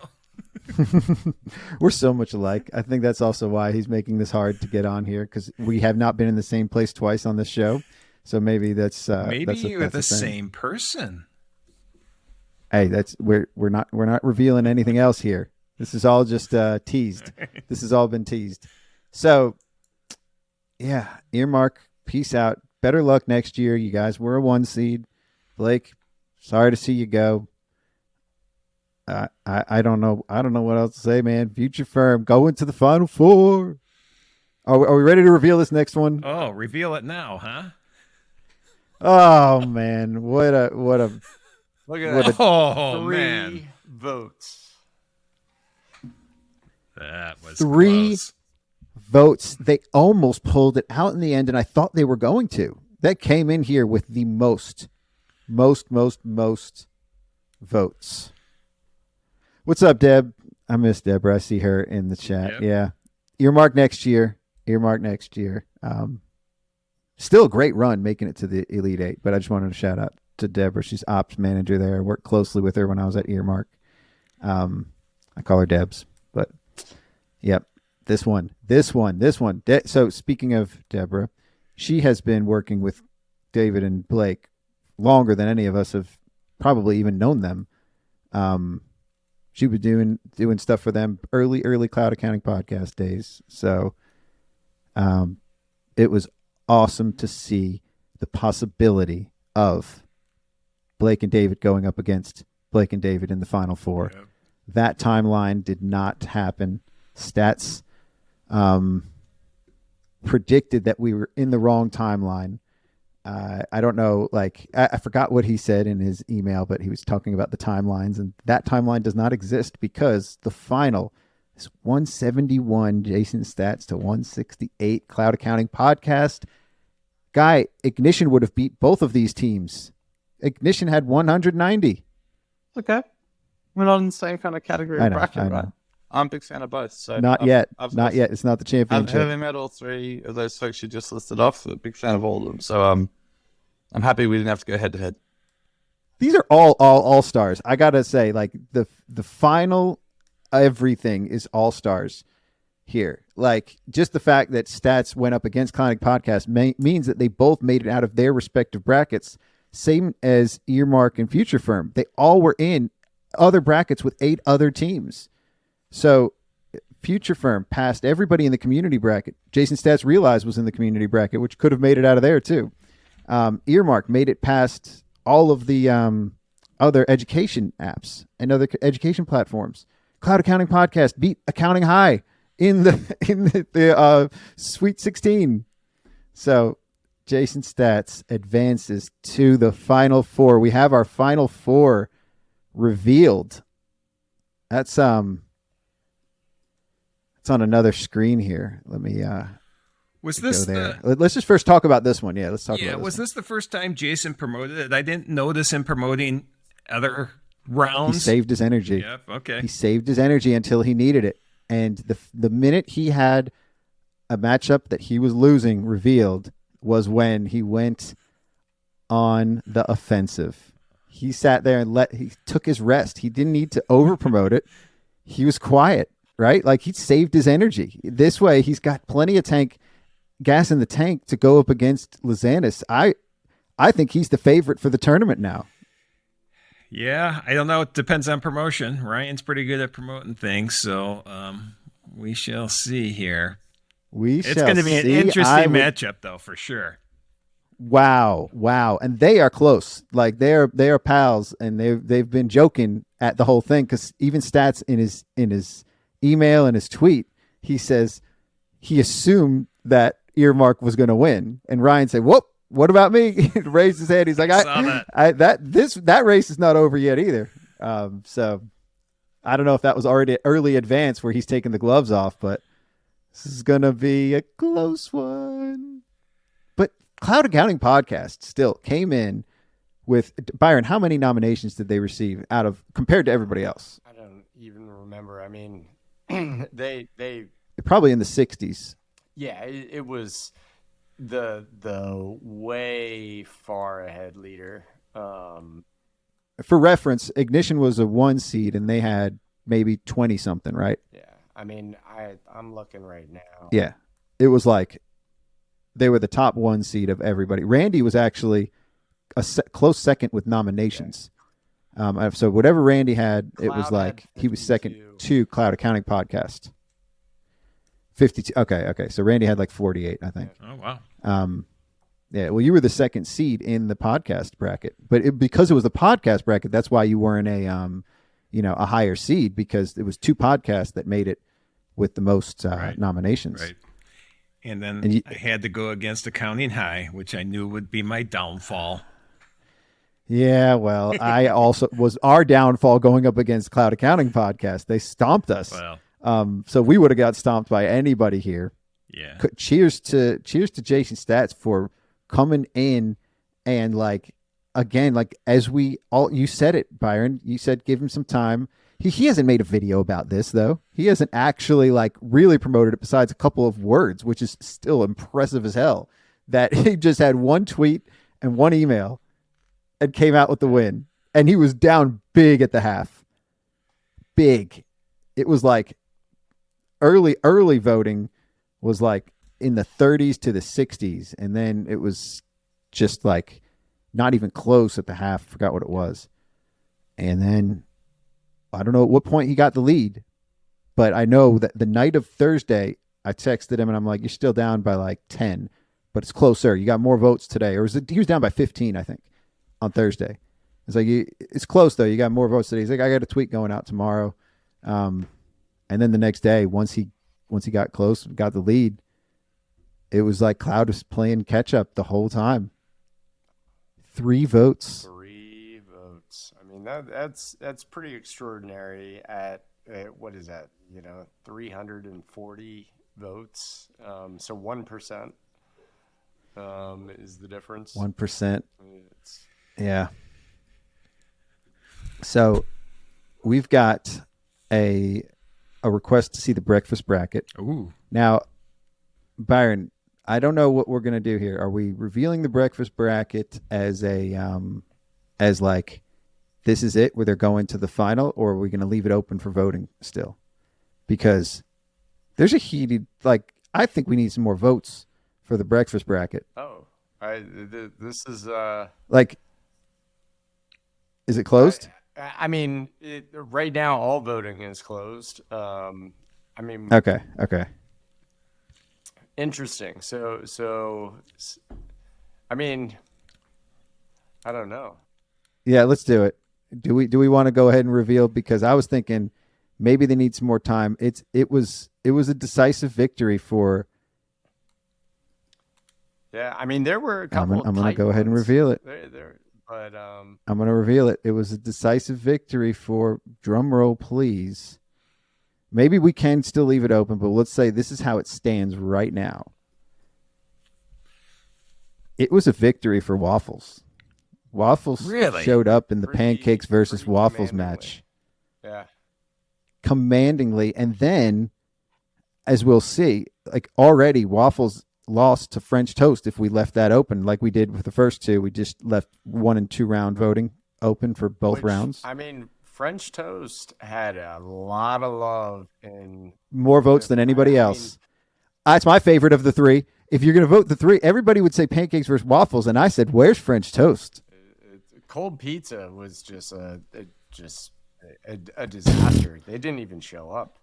we're so much alike. I think that's also why he's making this hard to get on here, because we have not been in the same place twice on this show. So maybe that's with the same person. Hey, we're not revealing anything else here. This is all just teased. This has all been teased. So yeah, Earmark, peace out. Better luck next year. You guys were a 1 seed. Blake, sorry to see you go. I don't know. I don't know what else to say, man. Future firm going to the Final Four. Are we ready to reveal this next one? Oh, reveal it now, huh? Oh man, what a Look at What that. Oh, Three man. votes. That was Three close. votes. They almost pulled it out in the end, and I thought they were going to. That came in here with the most votes. What's up, Deb? I miss Deborah. I see her in the chat. Yep. Yeah. Earmark next year. Still a great run making it to the Elite Eight, but I just wanted to shout out to Deborah. She's ops manager there. I worked closely with her when I was at Earmark. I call her Debs, but yep. This one. So speaking of Deborah, she has been working with David and Blake longer than any of us have probably even known them. She was doing stuff for them early cloud accounting podcast days. So it was awesome to see the possibility of Blake and David going up against Blake and David in the Final Four. Yep. That timeline did not happen. Stats predicted that we were in the wrong timeline. I don't know, I forgot what he said in his email, but he was talking about the timelines, and that timeline does not exist because the final is 171 Jason Stats to 168 Cloud Accounting Podcast. Guy, Ignition would have beat both of these teams. Ignition had 190. Okay. We're not in the same kind of category I know, bracket, I know. right? I'm a big fan of both. So Not yet. It's not the I've championship. heavily met all three of those folks you just listed off. A big fan of all of them. So I'm happy we didn't have to go head to head. These are all stars. I gotta say, the final everything is all stars here. Just the fact that Stats went up against Clonic Podcast means that they both made it out of their respective brackets. Same as Earmark and Future Firm. They all were in other brackets with 8 other teams. So Future Firm passed everybody in the community bracket. Jason Stats realized was in the community bracket, which could have made it out of there too. Earmark made it past all of the other education apps and other education platforms. Cloud Accounting Podcast beat Accounting High in the Sweet 16. So Jason Stats advances to the Final Four. We have our Final Four revealed. That's it's on another screen here. Let me Was this go there. Let's just first talk about this one. Yeah, let's talk about was this. this the first time Jason promoted it? I didn't notice him promoting other He rounds. saved his energy. Yep, okay. He saved his energy until he needed it. And the minute he had a matchup that he was losing revealed was when he went on the offensive. He sat there and he took his rest. He didn't need to over promote it. He was quiet, right? He saved his energy. This way, he's got plenty of gas in the tank to go up against Lizanis. I think he's the favorite for the tournament now. Yeah, I don't know. It depends on promotion. Ryan's pretty good at promoting things, so we shall see here. It's going to be an interesting matchup, though, for sure. Wow. And they are close. They are pals, and they've been joking at the whole thing, because even Stats in his email and his tweet, he says he assumed that Earmark was going to win, and Ryan said, "Whoop, what about me?" He raised his hand. He's like, that race is not over yet either. So I don't know if that was already early advance where he's taking the gloves off, but this is going to be a close one. But Cloud Accounting Podcast still came in with, Byron, how many nominations did they receive compared to everybody else? I don't even remember. I mean, they probably in the 60s. Yeah, it was the way far ahead leader. For reference, Ignition was a 1 seed, and they had maybe 20 something, right? Yeah, I mean, I'm looking right now. Yeah, it was they were the top 1 seed of everybody. Randy was actually a close second with nominations. So whatever Randy had, it was he was second to Cloud Accounting Podcast. 52. Okay. So Randy had 48, I think. Oh, wow. Yeah, well, you were the second seed in the podcast bracket, but because it was the podcast bracket, that's why you weren't a higher seed because it was 2 podcasts that made it with the most nominations. Right. And then I had to go against Accounting High, which I knew would be my downfall. Yeah, well, I also was our downfall going up against Cloud Accounting Podcast. They stomped us. Well, so we would have got stomped by anybody here. yeah. Cheers to Jason Stats for coming in and as we all, you said it, Byron, you said give him some time. He hasn't made a video about this though. He hasn't actually really promoted it besides a couple of words, which is still impressive as hell. That he just had 1 tweet and 1 email and came out with the win. And he was down big at the half. Big. It was early voting was in the 30s to the 60s. And then it was just not even close at the half. Forgot what it was. And then I don't know at what point he got the lead, but I know that the night of Thursday, I texted him and I'm like, you're still down by 10, but it's closer. You got more votes today. Or he was down by 15, I think, on Thursday. It's it's close though. You got more votes today. He's like, I got a tweet going out tomorrow. And then the next day, once he got close, got the lead, it was like Cloud was playing catch up the whole time. 3 votes. 3 votes. I mean, that's pretty extraordinary at what is that? 340 votes. So 1% is the difference. 1%. Yeah. So we've got a request to see the breakfast bracket. Ooh. Now, Byron, I don't know what we're going to do here. Are we revealing the breakfast bracket as this is it where they're going to the final, or are we going to leave it open for voting still? Because there's a heated, I think we need some more votes for the breakfast bracket. Oh, this is is it closed? I mean, right now all voting is closed. Okay. Interesting. So, I mean, I don't know. Yeah, let's do it. Do we want to go ahead and reveal? Because I was thinking maybe they need some more time. It was a decisive victory for. Yeah, I mean there were a couple. I'm going to go ahead and reveal it. But I'm going to reveal it. It was a decisive victory for, drum roll please. Maybe we can still leave it open, but let's say this is how it stands right now. It was a victory for Waffles. Waffles Really? showed up in the Pancakes versus Waffles match. yeah, Commandingly. And then, as we'll see, already Waffles lost to French Toast if we left that open like we did with the first 2. We just left 1 and 2 round voting open for both rounds. I mean, French Toast had a lot of love and more votes than anybody else. That's my favorite of the 3. If you're going to vote the 3, everybody would say Pancakes versus Waffles, and I said, "Where's French Toast?" Cold Pizza was just a disaster. They didn't even show up.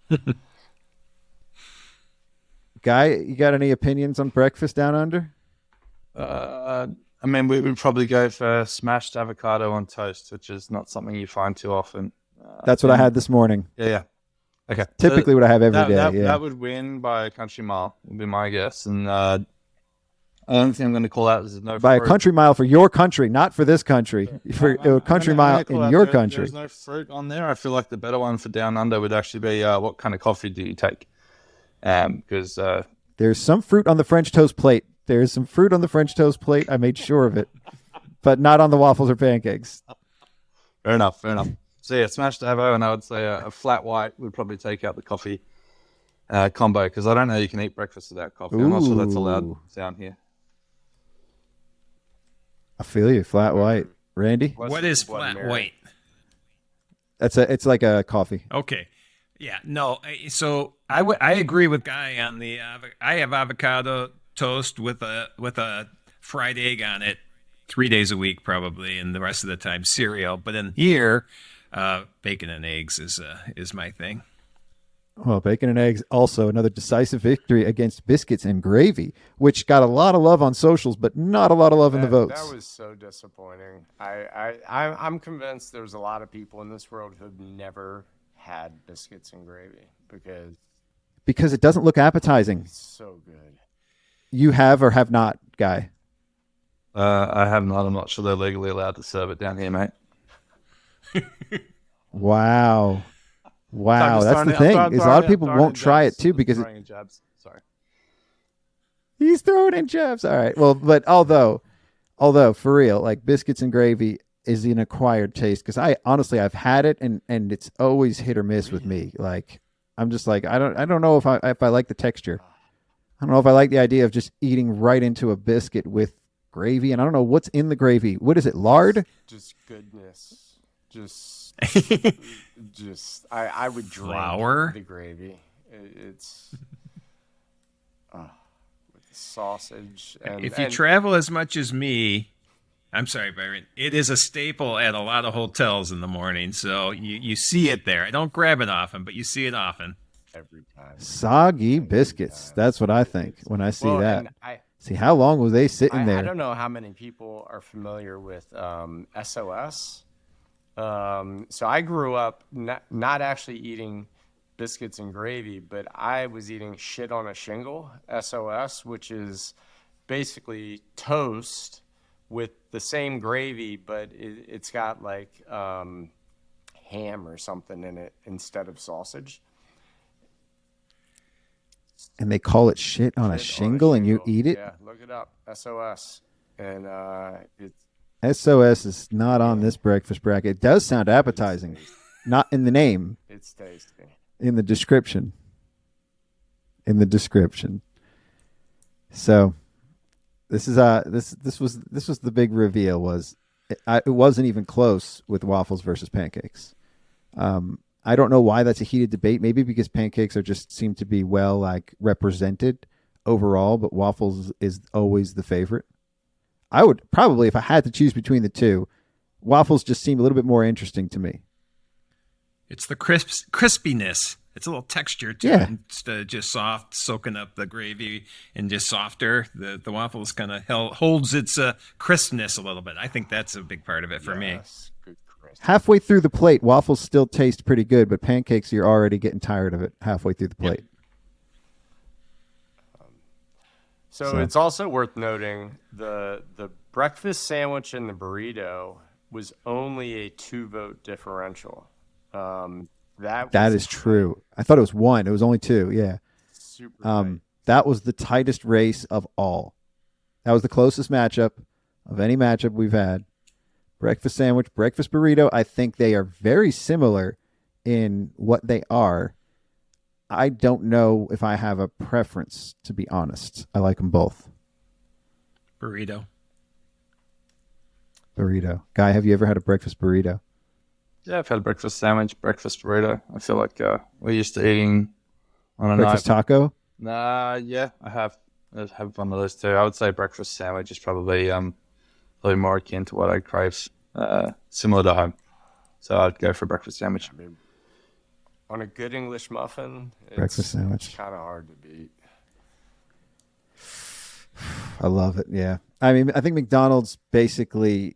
Guy, you got any opinions on breakfast down under? I mean, we would probably go for smashed avocado on toast, which is not something you find too often. That's what I had this morning. Yeah. Okay. Typically what I have every day. That would win by a country mile, would be my guess. And the only thing I'm going to call out is no by fruit. A country mile for your country, not for this country. For a country mile in your country. There's no fruit on there. I feel like the better one for down under would actually be what kind of coffee do you take? Because there's some fruit on the French toast plate. There's some fruit on the French toast plate. I made sure of it, but not on the waffles or pancakes. Fair enough. So yeah, smashed avo, and I would say a flat white would probably take out the coffee combo, because I don't know you can eat breakfast without coffee. I'm not sure that's allowed down here. I feel you. Flat white. Randy? What is flat white? It's like a coffee. Okay. Yeah. No. So I agree with Guy on the. I have avocado toast with a fried egg on it 3 days a week probably, and the rest of the time cereal. But in here, bacon and eggs is my thing. Well, bacon and eggs, also another decisive victory against biscuits and gravy, which got a lot of love on socials, but not a lot of love in the votes. That was so disappointing. I'm convinced there's a lot of people in this world who have never had biscuits and gravy because it doesn't look appetizing. it's so good. You have or have not, Guy? I have not. I'm not sure they're legally allowed to serve it down here, mate. Wow. I'm just That's throwing the it- thing. I'm Is a throwing lot of it- people throwing won't in try jabs. it too I'm because throwing in jabs. Sorry. he's throwing in jabs. All right. Well, but although for real, like biscuits and gravy is an acquired taste because I've had it and it's always hit or miss with me. Like I'm just like I don't know if I like the texture. I don't know if I like the idea of just eating right into a biscuit with gravy, and I don't know what's in the gravy. What is it? Lard? Just goodness. Just I would drink Flour? the gravy. It's with the sausage. And, If you and travel as much as me, I'm sorry, Byron, it is a staple at a lot of hotels in the morning. So you see it there. I don't grab it often, but you see it often. every time. Soggy biscuits. That's what I think when I see Well, that. and See, how long was they sitting I there? don't know how many people are familiar with SOS. So I grew up not actually eating biscuits and gravy, but I was eating shit on a shingle, SOS, which is basically toast with the same gravy, but it's got like ham or something in it instead of sausage. And they call it shit on a shingle, and you eat it? Yeah, look it up, SOS. And it's SOS is not on this breakfast bracket. It does sound appetizing. Not in the name, it's tasty. in the description. In the description. So this is this was the big reveal. It wasn't even close with waffles versus pancakes. I don't know why that's a heated debate. Maybe because pancakes seem to be well like represented overall, but waffles is always the favorite. I would probably, if I had to choose between the two, waffles just seem a little bit more interesting to me. It's the crispiness. It's a little texture to Yeah. it instead of just soft, soaking up the gravy and just softer. The waffles kind of holds its crispness a little bit. I think that's a big part of it for me. Yes, good crisp. Halfway through the plate, waffles still taste pretty good, but pancakes, you're already getting tired of it halfway through the plate. So it's also worth noting the breakfast sandwich and the burrito was only a 2-vote differential. That Is true. I thought it was one. It was only two. Yeah. super tight. That was the tightest race of all. That was the closest matchup of any matchup we've had. Breakfast sandwich, breakfast burrito. I think they are very similar in what they are. I don't know if I have a preference, to be honest. I like them both. Burrito. Burrito. Guy, have you ever had a breakfast burrito? Yeah, I've had a breakfast sandwich, breakfast burrito. I feel like we're used to eating on a Breakfast night. taco? Yeah, I have one of those too. I would say breakfast sandwich is probably more akin to what I crave, similar to home. So I'd go for breakfast sandwich. I mean, on a good English muffin, Breakfast sandwich. kind of hard to beat. I love it. Yeah. I mean, I think McDonald's basically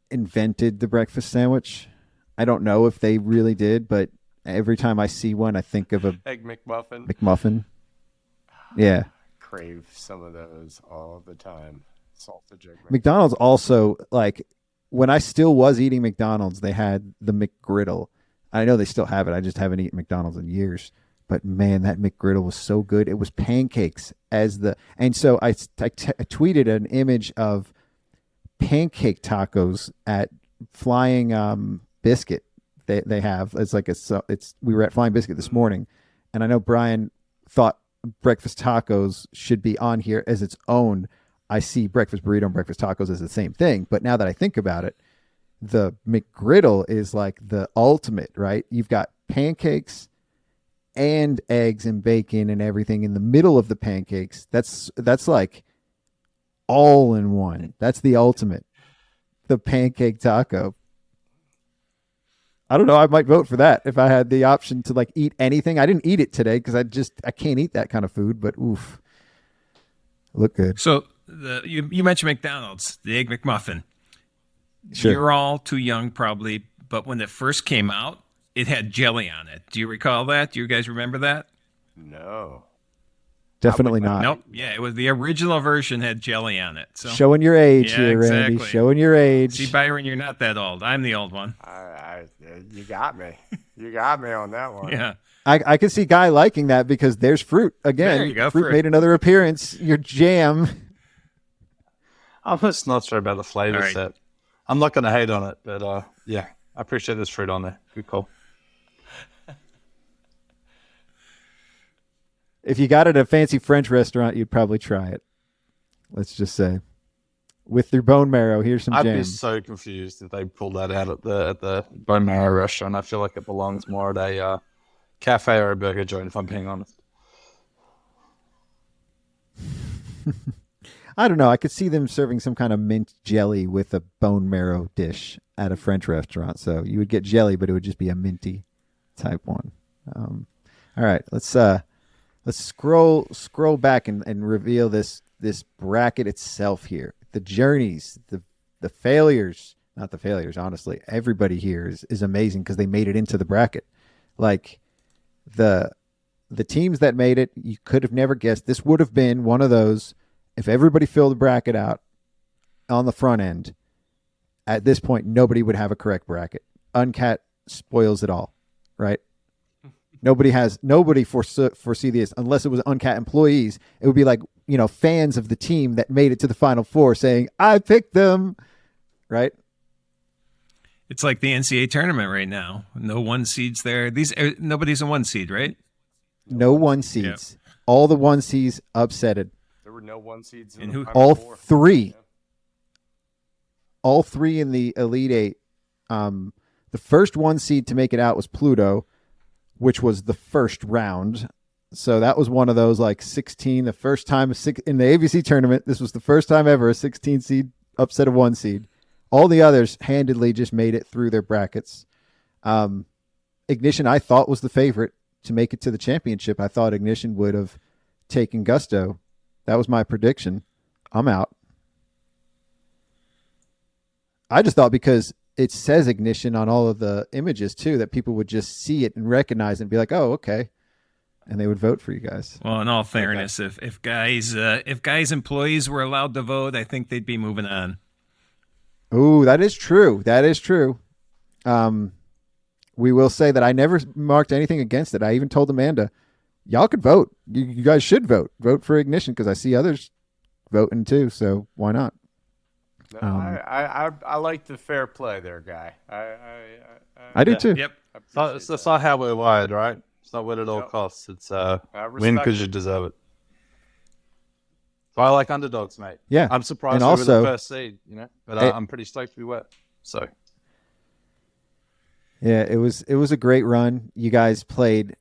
invented the breakfast sandwich. I don't know if they really did, but every time I see one, I think of a Egg McMuffin. McMuffin. Yeah. Crave some of those all the time. Salted egg McMuffin. McDonald's also, like, when I still was eating McDonald's, they had the McGriddle. I know they still have it. I just haven't eaten McDonald's in years. But man, that McGriddle was so good. It was pancakes and so I tweeted an image of pancake tacos at Flying Biscuit. They have we were at Flying Biscuit this morning, and I know Brian thought breakfast tacos should be on here as its own. I see breakfast burrito and breakfast tacos as the same thing, but now that I think about it, the McGriddle is like the ultimate, right? You've got pancakes and eggs and bacon and everything in the middle of the pancakes. That's like all in one. That's the ultimate. The pancake taco. I don't know. I might vote for that if I had the option to like eat anything. I didn't eat it today because I can't eat that kind of food. But oof, look good. So you mentioned McDonald's, the Egg McMuffin. Sure. You're all too young probably, but when it first came out, it had jelly on it. Do you recall that? Do you guys remember that? No. Definitely not. Nope. Yeah, it was the original version had jelly on it. So Showing your age Yeah, here, Randy. exactly. Showing your age. see, Byron, you're not that old. I'm the old one. You got me. You got me on that one. Yeah. I can see Guy liking that because there's fruit again. There you go, Fruit fruit. made another appearance. Your jam. I'm just not sure about the flavor All right. set. I'm not going to hate on it, but yeah, I appreciate there's fruit on there. Good call. If you got it at a fancy French restaurant, you'd probably try it. Let's just say, with your bone marrow, here's some I'd jam. be so confused if they pulled that out at the bone marrow restaurant. I feel like it belongs more at a cafe or a burger joint, if I'm being honest. I don't know. I could see them serving some kind of mint jelly with a bone marrow dish at a French restaurant. So you would get jelly, but it would just be a minty type one. All right, let's scroll back and reveal this bracket itself here. The journeys, the failures, not the failures, honestly. Everybody here is amazing because they made it into the bracket. Like the teams that made it, you could have never guessed. This would have been one of those. If everybody filled the bracket out on the front end, at this point, nobody would have a correct bracket. Uncat spoils it all, right? Nobody foresee this unless it was Uncat employees. It would be like, fans of the team that made it to the Final Four saying, I picked them, right? It's like the NCAA tournament right now. No one seeds there. Nobody's a one seed, right? No one seeds. Yeah. All the one seeds upsetted. There were no one seeds in And the who- Final All Four. three. All three in the Elite Eight. The first one seed to make it out was Pluto, which was the first round. So that was one of those like 16, the first time in the ABC tournament. This was the first time ever a 16 seed upset a one seed. All the others handedly just made it through their brackets. Ignition, I thought, was the favorite to make it to the championship. I thought Ignition would have taken Gusto. That was my prediction. I'm out. I just thought because it says Ignition on all of the images too, that people would just see it and recognize it and be like, oh, okay. And they would vote for you guys. Well, in all fairness, if guys employees were allowed to vote, I think they'd be moving on. Ooh, that is true. That is true. We will say that I never marked anything against it. I even told Amanda, y'all could vote. You guys should vote. Vote for Ignition because I see others voting too. So why not? No, I like the fair play there, Guy. I do too. Yep. That's not how we're wired, right? It's not what it all Yep. costs. It's respect win because it. you deserve it. So I like underdogs, mate. Yeah. I'm surprised And we were also- the first seed, but It- I'm pretty stoked we were. So Yeah, it was a great run. You guys played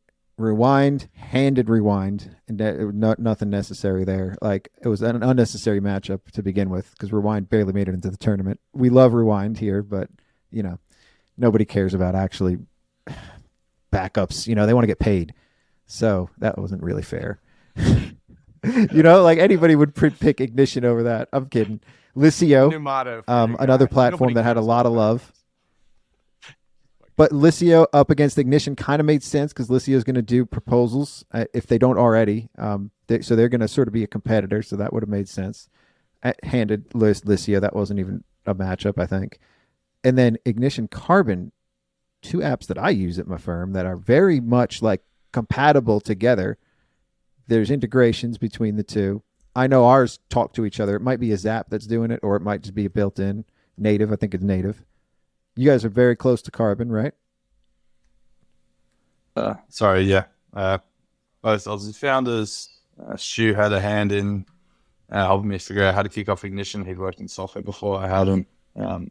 handed rewind, and nothing necessary there. Like it was an unnecessary matchup to begin with because rewind barely made it into the tournament. We love rewind here, but nobody cares about actually backups. They want to get paid, so that wasn't really fair. Like anybody would pick Ignition over that. I'm kidding. Licio, New motto for you another guys. platform Nobody that had a cares lot of about love. But Licio up against Ignition kind of made sense because Licio is going to do proposals if they don't already. So they're going to sort of be a competitor. So that would have made sense. Handed Licio, that wasn't even a matchup, I think. And then Ignition Carbon, two apps that I use at my firm that are very much like compatible together. There's integrations between the two. I know ours talk to each other. It might be a Zap that's doing it, or it might just be a built-in native. I think it's native. You guys are very close to Carbon, right? sorry, yeah. Both Aussie founders. Stu had a hand in helping me figure out how to kick off Ignition. He'd worked in software before I had him. Known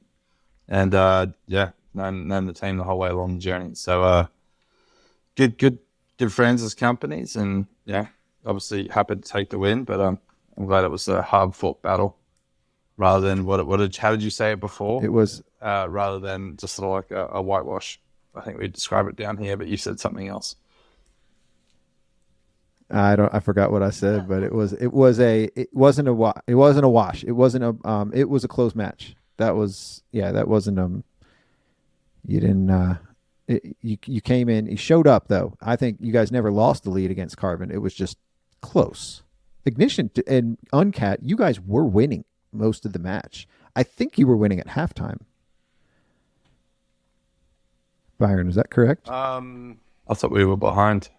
the team the whole way along the journey. So good friends as companies, and obviously happy to take the win, but I'm glad it was a hard fought battle rather than how did you say it before? It was rather than just sort of like a whitewash. I think we describe it down here, but you said something else. I forgot what I said, but it wasn't a wash. It wasn't a it was a close match. That wasn't you didn't you came in, you showed up though. I think you guys never lost the lead against Carbon. It was just close. Ignition and Uncat, you guys were winning most of the match. I think you were winning at halftime. Byron, is that correct? I thought we were behind.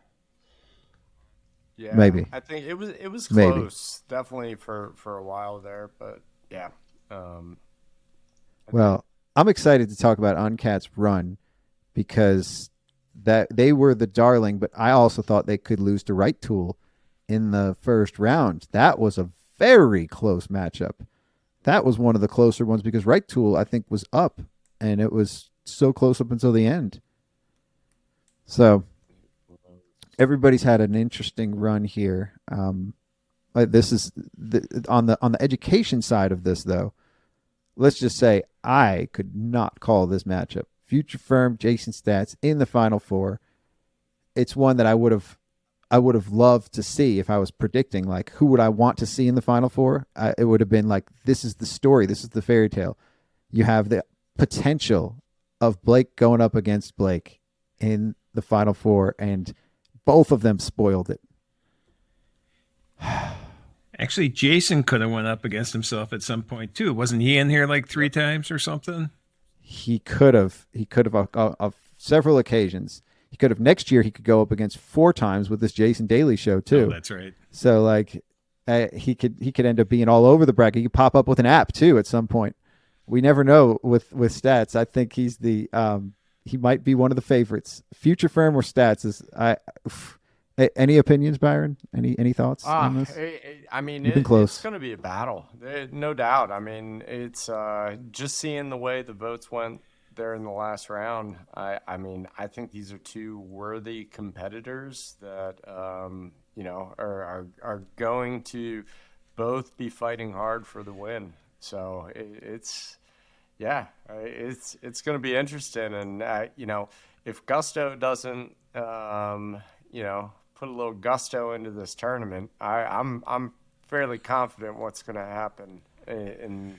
Yeah, maybe. I think it was Maybe. close, definitely for a while there, but yeah. Well, I'm excited to talk about Uncat's run because that they were the darling, but I also thought they could lose to Right Tool in the first round. That was a very close matchup. That was one of the closer ones because Right Tool, I think, was up, and it was so close up until the end. So everybody's had an interesting run here. This is on the education side of this, though. Let's just say I could not call this matchup. Future Firm, Jason Stats in the Final Four. It's one that I would have loved to see if I was predicting, like, who would I want to see in the Final Four? It would have been like, this is the story. This is the fairy tale. You have the potential of Blake going up against Blake in the Final Four, and both of them spoiled it. Actually, Jason could have went up against himself at some point too. Wasn't he in here like 3 times or something? He could have of several occasions. He could have next year. He could go up against 4 times with this Jason Daly show too. Oh, that's right. So like, he could end up being all over the bracket. He could pop up with an app too at some point. We never know with Stats. I think he's he might be one of the favorites. Future Firm or Stats is any opinions, Byron? Any thoughts on this? I mean, You've been close. It's going to be a battle, no doubt. I mean, it's just seeing the way the votes went there in the last round. I mean, I think these are 2 worthy competitors that are going to both be fighting hard for the win. So it's going to be interesting, and if Gusto doesn't put a little gusto into this tournament, I'm fairly confident what's going to happen in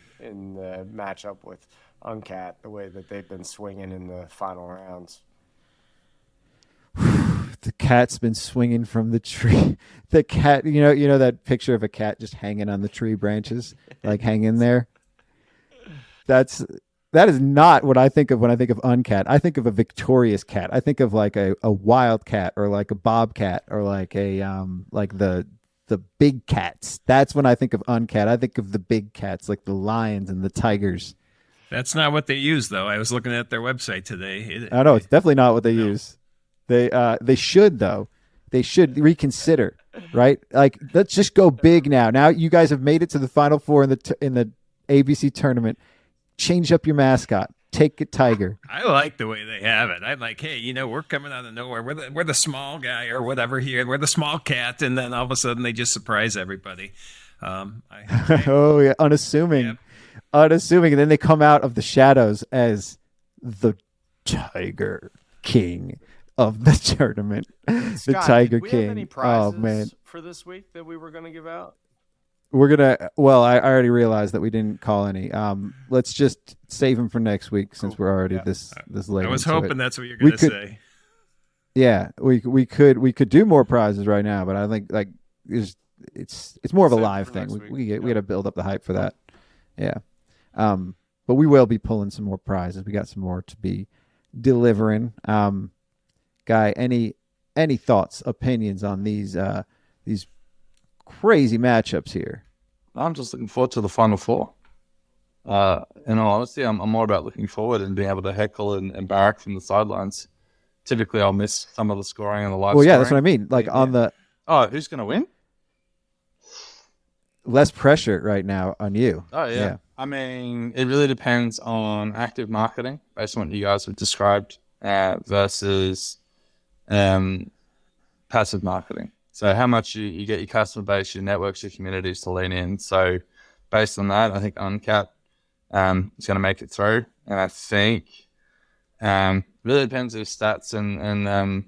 the matchup with Uncat, the way that they've been swinging in the final rounds. The cat's been swinging from the tree. The cat, you know that picture of a cat just hanging on the tree branches, like hanging there. That is not what I think of when I think of Uncat. I think of a victorious cat. I think of like a wild cat or like a bobcat or like a like the big cats. That's when I think of Uncat. I think of the big cats, like the lions and the tigers. That's not what they use, though. I was looking at their website today. I know it's definitely not what they use. They should, though. They should reconsider, right? Like, let's just go big now. Now you guys have made it to the Final Four in the ABC tournament. Change up your mascot. Take a tiger. I like the way they have it. I'm like, hey, we're coming out of nowhere. We're the small guy or whatever here. We're the small cat, and then all of a sudden they just surprise everybody. Oh yeah, unassuming. Yep. Unassuming, and then they come out of the shadows as the Tiger King of the tournament. Scott, the Tiger did we King. have any prizes Oh man, for this week that we were going to give out? we're gonna. Well, I already realized that we didn't call any. Let's just save them for next week since we're already this late. I was into hoping it. that's what you're going to say. Yeah, we could do more prizes right now, but I think like it's more of a Save it live for thing. next week. We got to build up the hype for that. Yeah. But we will be pulling some more prizes. We got some more to be delivering. Guy, any thoughts, opinions on these crazy matchups here? I'm just looking forward to the Final Four. In all honesty, I'm more about looking forward and being able to heckle and barrack from the sidelines. Typically, I'll miss some of the scoring and the live Well, yeah, scoring. that's what I mean. Like on the who's going to win? less pressure right now on you. Oh, yeah. I mean, it really depends on active marketing, based on what you guys have described, versus passive marketing. So how much you get your customer base, your networks, your communities to lean in. So based on that, I think Uncat is going to make it through. And I think Really depends if Stats and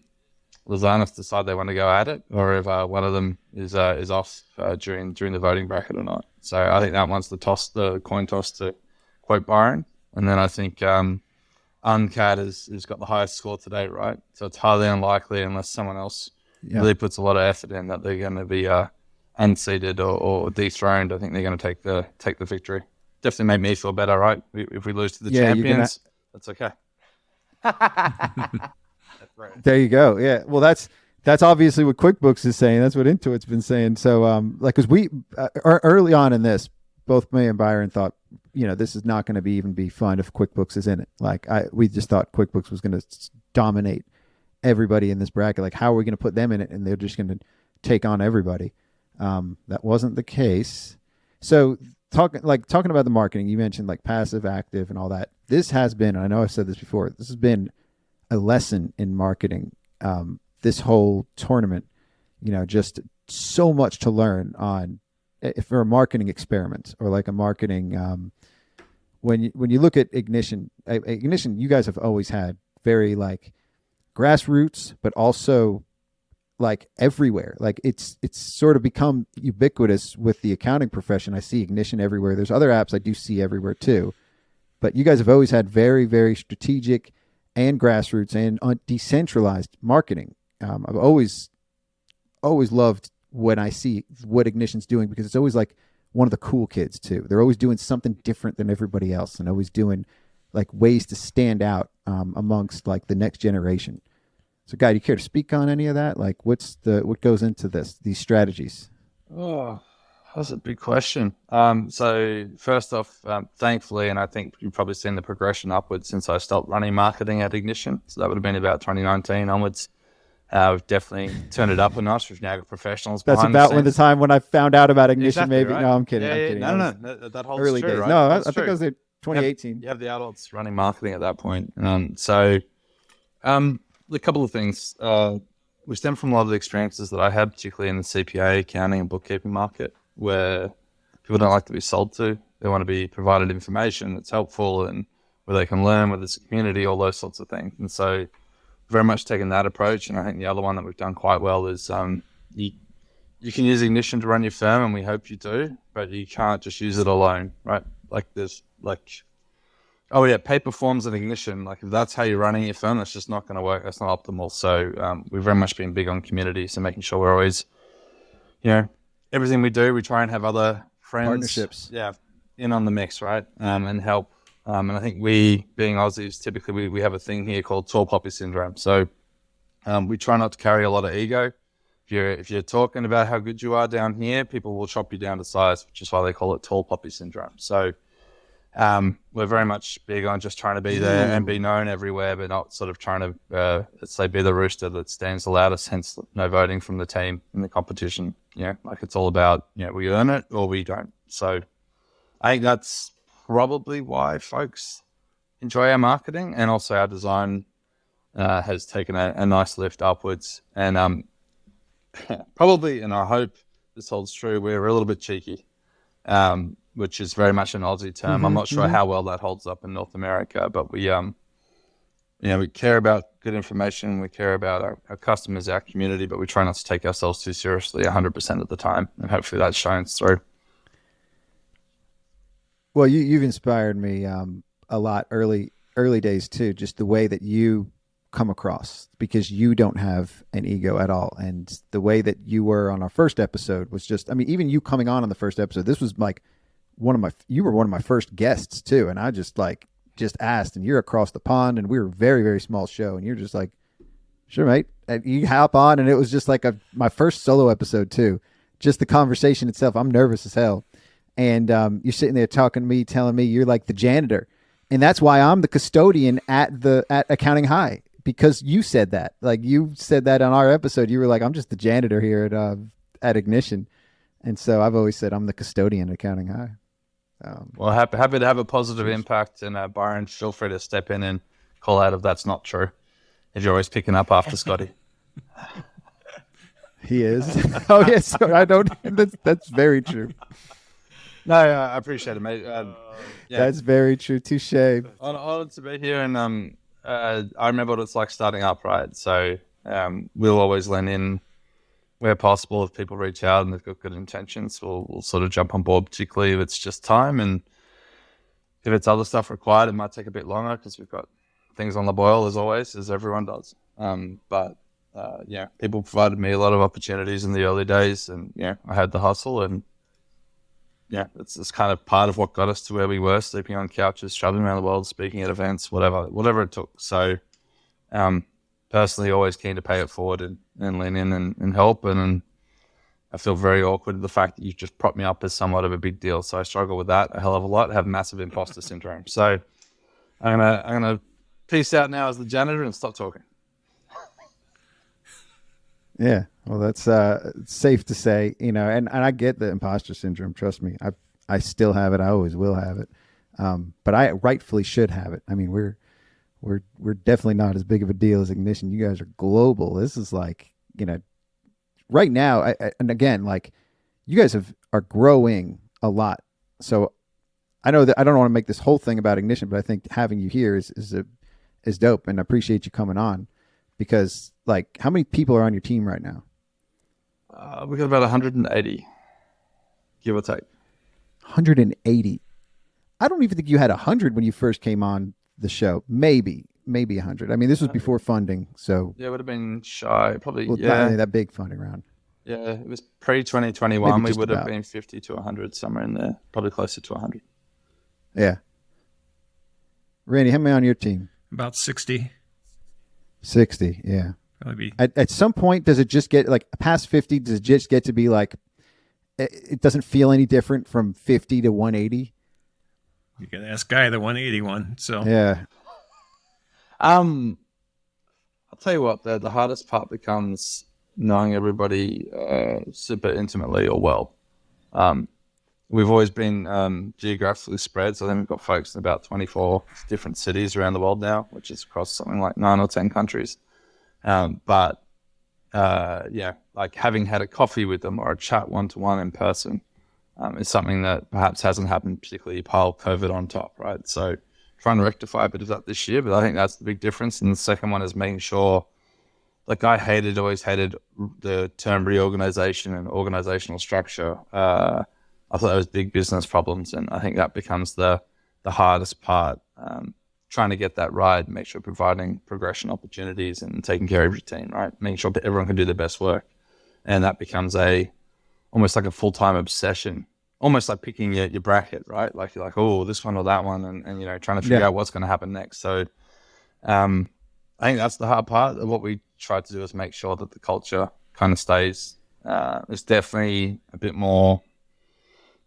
Lazanis decide they want to go at it, or if one of them is off during the voting bracket or not. So I think that one's the coin toss, to quote Byron. And then I think Uncat has got the highest score today, right? So it's highly unlikely, unless someone else really puts a lot of effort in, that they're going to be unseated or dethroned. I think they're going to take the victory. Definitely made me feel better, right? If we lose to the champions, that's okay. There you go. Yeah. Well, that's obviously what QuickBooks is saying. That's what Intuit's been saying. So, because we early on in this, both me and Byron thought, this is not going to even be fun if QuickBooks is in it. Like we just thought QuickBooks was going to dominate everybody in this bracket. Like, how are we going to put them in it? And they're just going to take on everybody. That wasn't the case. So talking about the marketing, you mentioned like passive, active, and all that. This has been, and I know I've said this before, this has been a lesson in marketing. This whole tournament, just so much to learn on for a marketing experiment, or like a marketing. When you look at Ignition, you guys have always had very like grassroots, but also like everywhere. Like it's sort of become ubiquitous with the accounting profession. I see Ignition everywhere. There's other apps I do see everywhere too, but you guys have always had very, very strategic and grassroots and decentralized marketing. I've always loved when I see what Ignition's doing, because it's always like one of the cool kids too. They're always doing something different than everybody else, and always doing like ways to stand out amongst like the next generation. So, Guy, do you care to speak on any of that? Like, what goes into these strategies? Oh, that's a big question. So first off, thankfully, and I think you've probably seen the progression upwards since I stopped running marketing at Ignition. So that would have been about 2019 onwards. We've definitely turned it up a notch. We've now got professionals. That's about the time when I found out about Ignition. Exactly, maybe. Right? No, I'm kidding. Yeah, I'm kidding. No, that holds early true, days. right? No, That's I think I was there 2018. You have the adults running marketing at that point. A couple of things. We stem from a lot of the experiences that I had, particularly in the CPA, accounting, and bookkeeping market, where people don't like to be sold to. They want to be provided information that's helpful and where they can learn, whether it's a community, all those sorts of things. And so very much taken that approach. And I think the other one that we've done quite well is you can use Ignition to run your firm, and we hope you do, but you can't just use it alone, right? Like there's paper forms and Ignition. Like if that's how you're running your firm, that's just not going to work. That's not optimal. So we've very much been big on community. So making sure we're always, everything we do, we try and have other friends, partnerships, in on the mix, right? And help. And I think we, being Aussies, typically we have a thing here called tall poppy syndrome. So we try not to carry a lot of ego. If you're talking about how good you are down here, people will chop you down to size, which is why they call it tall poppy syndrome. So we're very much big on just trying to be there and be known everywhere, but not sort of trying to, let's say, be the rooster that stands the loudest, hence no voting from the team in the competition. Like it's all about, we earn it or we don't. So I think that's probably why folks enjoy our marketing, and also our design has taken a nice lift upwards. And probably, and I hope this holds true, we're a little bit cheeky. Which is very much an Aussie term. I'm not sure how well that holds up in North America, but we care about good information. We care about our customers, our community, but we try not to take ourselves too seriously 100% of the time. And hopefully that shines through. Well, you've inspired me a lot early days too, just the way that you come across, because you don't have an ego at all. And the way that you were on our first episode was just, even you coming on the first episode, this was like, you were one of my first guests too. And I just asked, and you're across the pond, and we were a very, very small show. And you're just like, sure, mate. And you hop on. And it was just like my first solo episode too. Just the conversation itself. I'm nervous as hell. And you're sitting there talking to me, telling me you're like the janitor. And that's why I'm the custodian at Accounting High, because you said that. Like you said that on our episode. You were like, I'm just the janitor here at Ignition. And so I've always said I'm the custodian at Accounting High. Well, happy to have a positive impact, and Byron, feel free to step in and call out if that's not true, if you're always picking up after Scotty. He is. Oh yes, I don't. That's very true. No, I appreciate it, mate. That's very true. Touche. Honored to be here, and I remember what it's like starting up, right? So we'll always lean in where possible. If people reach out and they've got good intentions, we'll sort of jump on board, particularly if it's just time. And if it's other stuff required, it might take a bit longer because we've got things on the boil, as always, as everyone does. But people provided me a lot of opportunities in the early days, and I had the hustle, and it's kind of part of what got us to where we were, sleeping on couches, traveling around the world, speaking at events, whatever it took. So personally, always keen to pay it forward and lean in and help. And I feel very awkward at the fact that you've just propped me up as somewhat of a big deal. So I struggle with that a hell of a lot. I have massive imposter syndrome. So I'm gonna peace out now as the janitor and stop talking. Yeah, well, that's safe to say, and I get the imposter syndrome. Trust me, I still have it. I always will have it, but I rightfully should have it. I mean, we're definitely not as big of a deal as Ignition. You guys are global. This is like, right now, and again, like, you guys are growing a lot. So I know that I don't want to make this whole thing about Ignition, but I think having you here is dope, and I appreciate you coming on. Because, like, how many people are on your team right now? We've got about 180, give or take. 180. I don't even think you had 100 when you first came on the show. Maybe 100. I mean, this was before funding, so yeah, it would have been shy, probably. Not really that big funding round. Yeah, it was pre-2021. We would have been 50 to 100, somewhere in there, probably closer to 100. Yeah. Randy, how many on your team? About 60. 60, yeah. Probably. At some point, does it just get, like, past 50, does it just get to be, like, it doesn't feel any different from 50 to 180? You can ask Guy the 180 one. So yeah. I'll tell you what, the hardest part becomes knowing everybody super intimately or well. We've always been geographically spread, so then we've got folks in about 24 different cities around the world now, which is across something like 9 or 10 countries. But like having had a coffee with them or a chat one-to-one in person is something that perhaps hasn't happened, particularly pile COVID on top, right? So trying to rectify a bit of that this year, but I think that's the big difference. And the second one is making sure, like, I always hated the term reorganization and organizational structure. I thought that was big business problems, and I think that becomes the hardest part, trying to get that right, make sure providing progression opportunities and taking care of your team, right? Making sure everyone can do their best work. And that becomes almost like a full-time obsession, almost like picking your bracket, right? Like you're like, oh, this one or that one, and trying to figure out what's going to happen next. So I think that's the hard part of what we try to do, is make sure that the culture kind of stays. There's definitely a bit more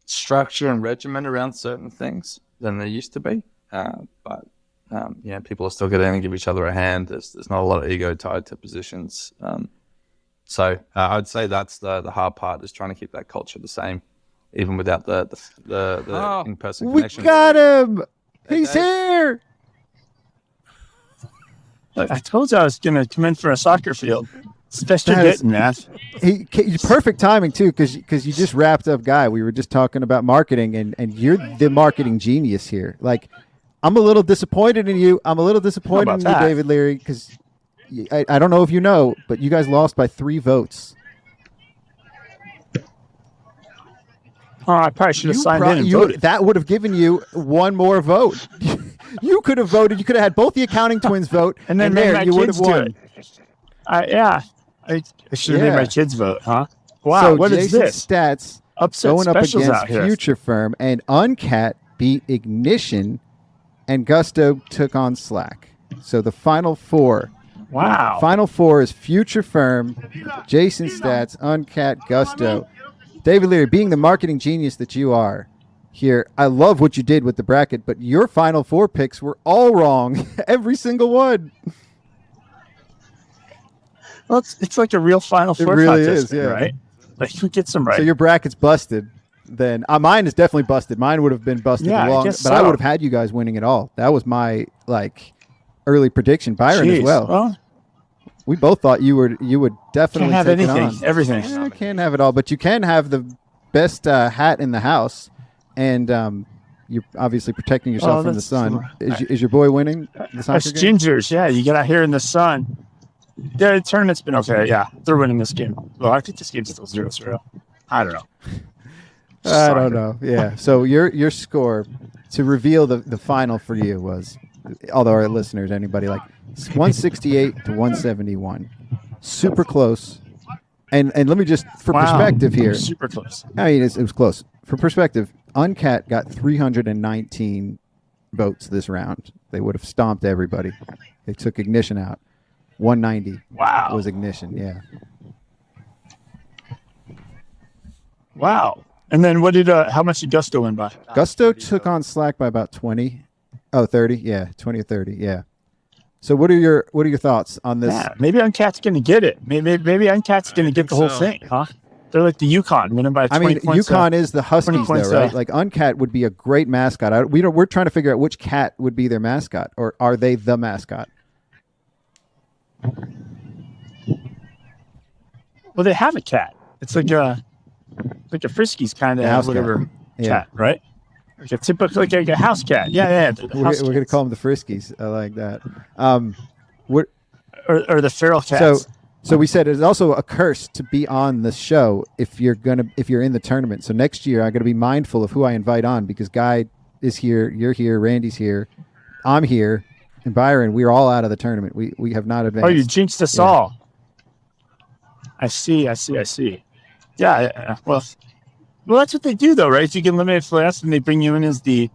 structure and regimen around certain things than there used to be, but people are still getting to give each other a hand. There's not a lot of ego tied to positions, so I'd say that's the hard part, is trying to keep that culture the same, even without the in-person connection. We got him. He's here. Look, I told you I was going to come in for a soccer field. Special getting that. Perfect timing too, because you just wrapped up Guy. We were just talking about marketing, and you're the marketing genius here. Like, I'm a little disappointed in you. I'm a little disappointed in you, David Leary, because I don't know if you know, but you guys lost by 3 votes. Oh, I probably should have signed in and voted. That would have given you 1 more vote. You could have voted. You could have had both the accounting twins vote, and then there you would have won. I should have made my kids vote, huh? Wow, so what Jason is this? Stats Upset going up specials against out here. Future Firm, and Uncat beat Ignition, and Gusto took on Slack. So the final 4. Wow. Final 4 is Future Firm, Jason Stats, Uncat, Gusto. David Leary, being the marketing genius that you are here, I love what you did with the bracket, but your final 4 picks were all wrong. Every single one. Well, it's like a real Final Four really contest, is, yeah. right? Like, who gets them right? So your bracket's busted. Then mine is definitely busted. Mine would have been busted long, but I would have had you guys winning it all. That was my early prediction. Byron as well. We both thought you would definitely can't have take anything, it on. everything. Yeah, can't have it all, but you can have the best hat in the house, and You're obviously protecting yourself from the that's sun. smart. Is your boy winning the soccer That's game? Gingers. Yeah, you get out here in the sun. The tournament's been okay. Yeah, they're winning this game. Well, I think this game's still 0-0. I don't know. I don't know. Yeah. So your score to reveal the final for you was, although our listeners, anybody, like 168 to 171, super close. And let me just, for perspective here, super close. I mean, it was close. For perspective, Uncat got 319 votes this round. They would have stomped everybody. They took Ignition out. 190 was Ignition. Yeah. Wow. And then what did how much did Gusto win by? Gusto took on Slack by about 20. Oh, 30. Yeah, 20 or 30. Yeah. So what are your thoughts on this? Yeah, maybe Uncat's going to get it. Maybe Uncat's going to get the whole thing, huh? They're like the Yukon winning by 20 points. Yukon is the Huskies, though, right? Like Uncat would be a great mascot. We're trying to figure out which cat would be their mascot, or are they the mascot? Well, they have a cat. It's like a Friskies kind of house whatever cat, cat, right? Like a typical like a house cat. Yeah. We're going to call them the Friskies. I like that. Or the feral cats. So we said it's also a curse to be on the show if you're in the tournament. So next year I got to be mindful of who I invite on, because Guy is here, you're here, Randy's here, I'm here, and Byron. We're all out of the tournament. We have not advanced. Oh, you jinxed us all. I see. Yeah. Well, that's what they do, though, right? You get eliminated for last, and they bring you in as the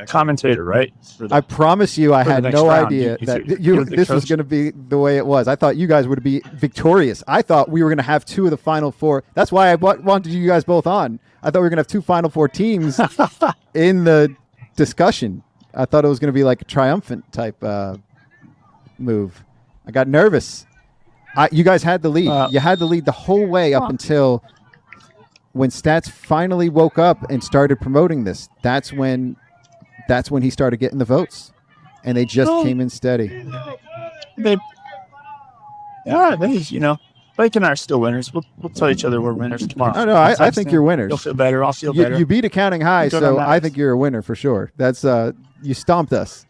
commentator, right? I promise you, I had no idea that this was coach. going to be the way it was. I thought you guys would be victorious. I thought we were going to have two of the Final Four. That's why I wanted you guys both on. I thought we were going to have two Final Four teams in the discussion. I thought it was going to be like a triumphant type move. I got nervous. You guys had the lead. You had the lead the whole way up until when Stats finally woke up and started promoting this. That's when he started getting the votes, and they just came in steady. Blake and I are still winners. We'll tell each other we're winners tomorrow. No, I think you're winners. You'll feel better. I'll feel better. You beat Accounting High, so I think you're a winner for sure. That's you stomped us.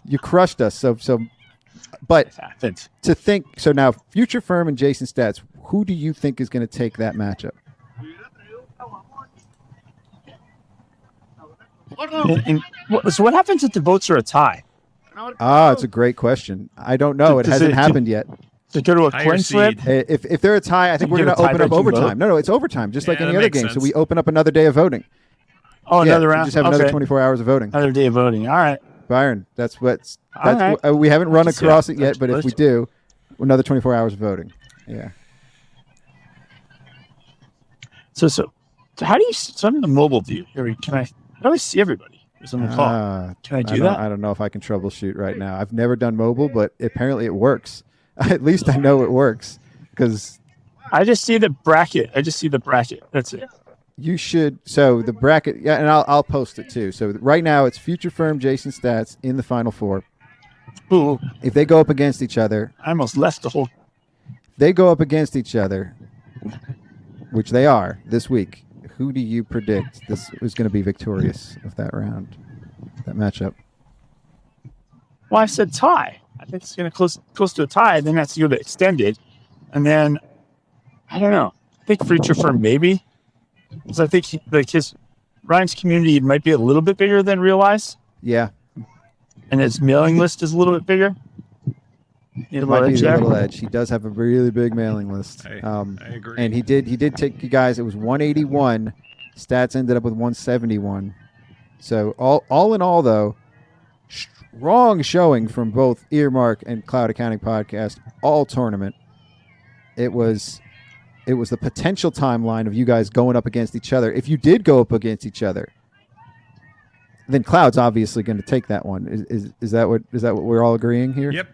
You crushed us. But to think, so now Future Firm and Jason Stats, who do you think is going to take that matchup? So what happens if the votes are a tie? It's a great question. I don't know. It hasn't happened yet. To go to a coin flip? If they're a tie, I think we're going to open up overtime. No, it's overtime, just like any other game. So we open up another day of voting. Oh, another round? Just have another 24 hours of voting. Another day of voting. All right. Byron, we haven't run across it yet, but if we do, another 24 hours of voting. Yeah. So how do you on the mobile view? How do I see everybody who's on the call? Can I do that? I don't know if I can troubleshoot right now. I've never done mobile, but apparently it works. At least I know it works, because I just see the bracket. That's it. You should. So the bracket, yeah, and I'll post it too. So right now it's Future Firm, Jason Stats in the Final Four. Ooh. If they go up against each other, I almost left the whole. They go up against each other, which they are this week. Who do you predict is going to be victorious of that round, that matchup? Well, I said tie. I think it's going to close to a tie. Then that's going to extend it, and then I don't know. I think Future Firm maybe, because I think Ryan's community might be a little bit bigger than Realize. Yeah, and his mailing list is a little bit bigger. Might be a little edge. He does have a really big mailing list. I agree. And he did take you guys. It was 181. Stats ended up with 171. So all in all, though, strong showing from both Earmark and Cloud Accounting Podcast all tournament. It was the potential timeline of you guys going up against each other. If you did go up against each other, then Cloud's obviously going to take that one. Is that what we're all agreeing here? Yep.